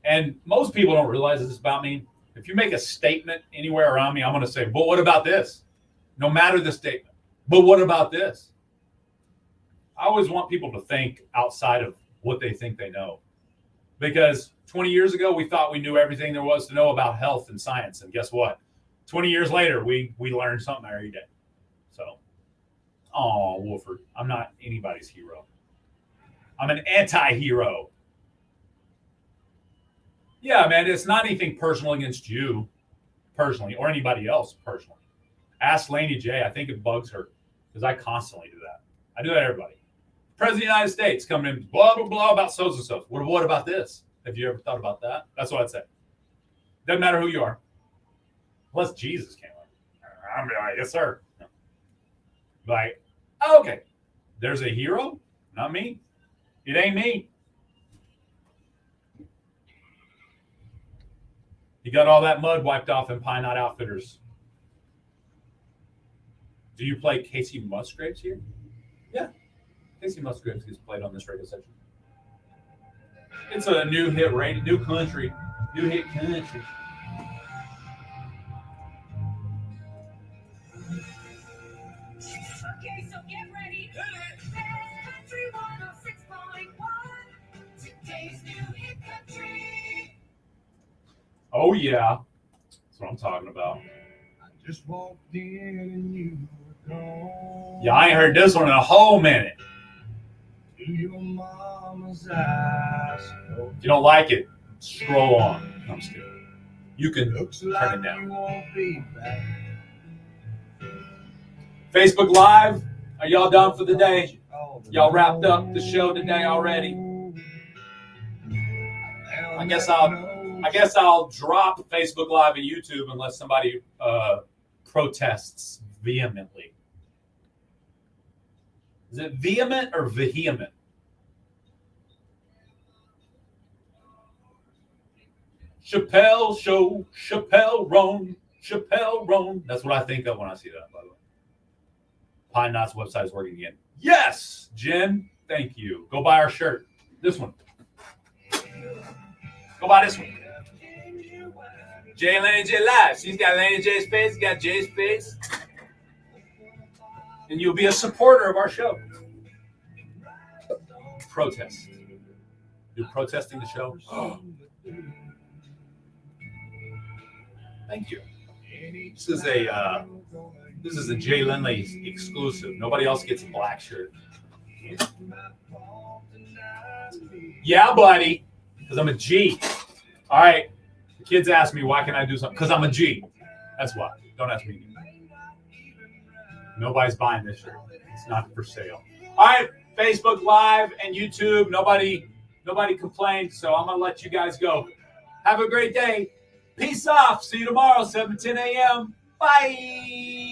And most people don't realize this about me. If you make a statement anywhere around me, I'm going to say, but what about this? No matter the statement. But what about this? I always want people to think outside of what they think they know. Because 20 years ago, we thought we knew everything there was to know about health and science. And guess what? 20 years later, we learn something every day. So, Wolford, I'm not anybody's hero. I'm an anti-hero. Yeah, man, it's not anything personal against you personally or anybody else personally. Ask Laney J. I think it bugs her because I constantly do that. I do that to everybody. President of the United States coming in, blah, blah, blah, about so and so. What about this? Have you ever thought about that? That's what I'd say. Doesn't matter who you are. Unless Jesus came up. I'm like, yes, sir. No. Like, oh, okay. There's a hero? Not me. It ain't me. You got all that mud wiped off in Pine Knot Outfitters. Do you play Casey Musgraves here? Yeah. Casey Musgraves gets played on this radio section. It's a new hit radio, new country. New hit country. Okay, so get ready. Country 106.1. Today's new hit country. Oh, yeah. That's what I'm talking about. I just walked in and you were gone. Yeah, I ain't heard this one in a whole minute. To your mama's eyes. If you don't like it, scroll on. No, I'm just kidding. You can Looks turn like it down. you won't be back. Facebook Live, are y'all done for the day? Y'all wrapped up the show today already? I guess I'll drop Facebook Live and YouTube unless somebody protests vehemently. Is it vehement or vehement? Chappelle Show, Chappelle Roan. That's what I think of when I see that, by the way. Pine Knot's website is working again. Yes, Jen. Thank you. Go buy our shirt. This one. Go buy this one. Jay Laney J Live. She's got Laney J's face. Got Jay's face. And you'll be a supporter of our show. Protest. You're protesting the show? Oh. Thank you. This is a This is a Jay Lindley exclusive. Nobody else gets a black shirt. Yeah, buddy. Because I'm a G. All right. The kids ask me, why can I do something? Because I'm a G. That's why. Don't ask me. Nobody's buying this shirt. It's not for sale. All right. Facebook Live and YouTube. Nobody complained, so I'm going to let you guys go. Have a great day. Peace off. See you tomorrow, 7 to 10 a.m. Bye.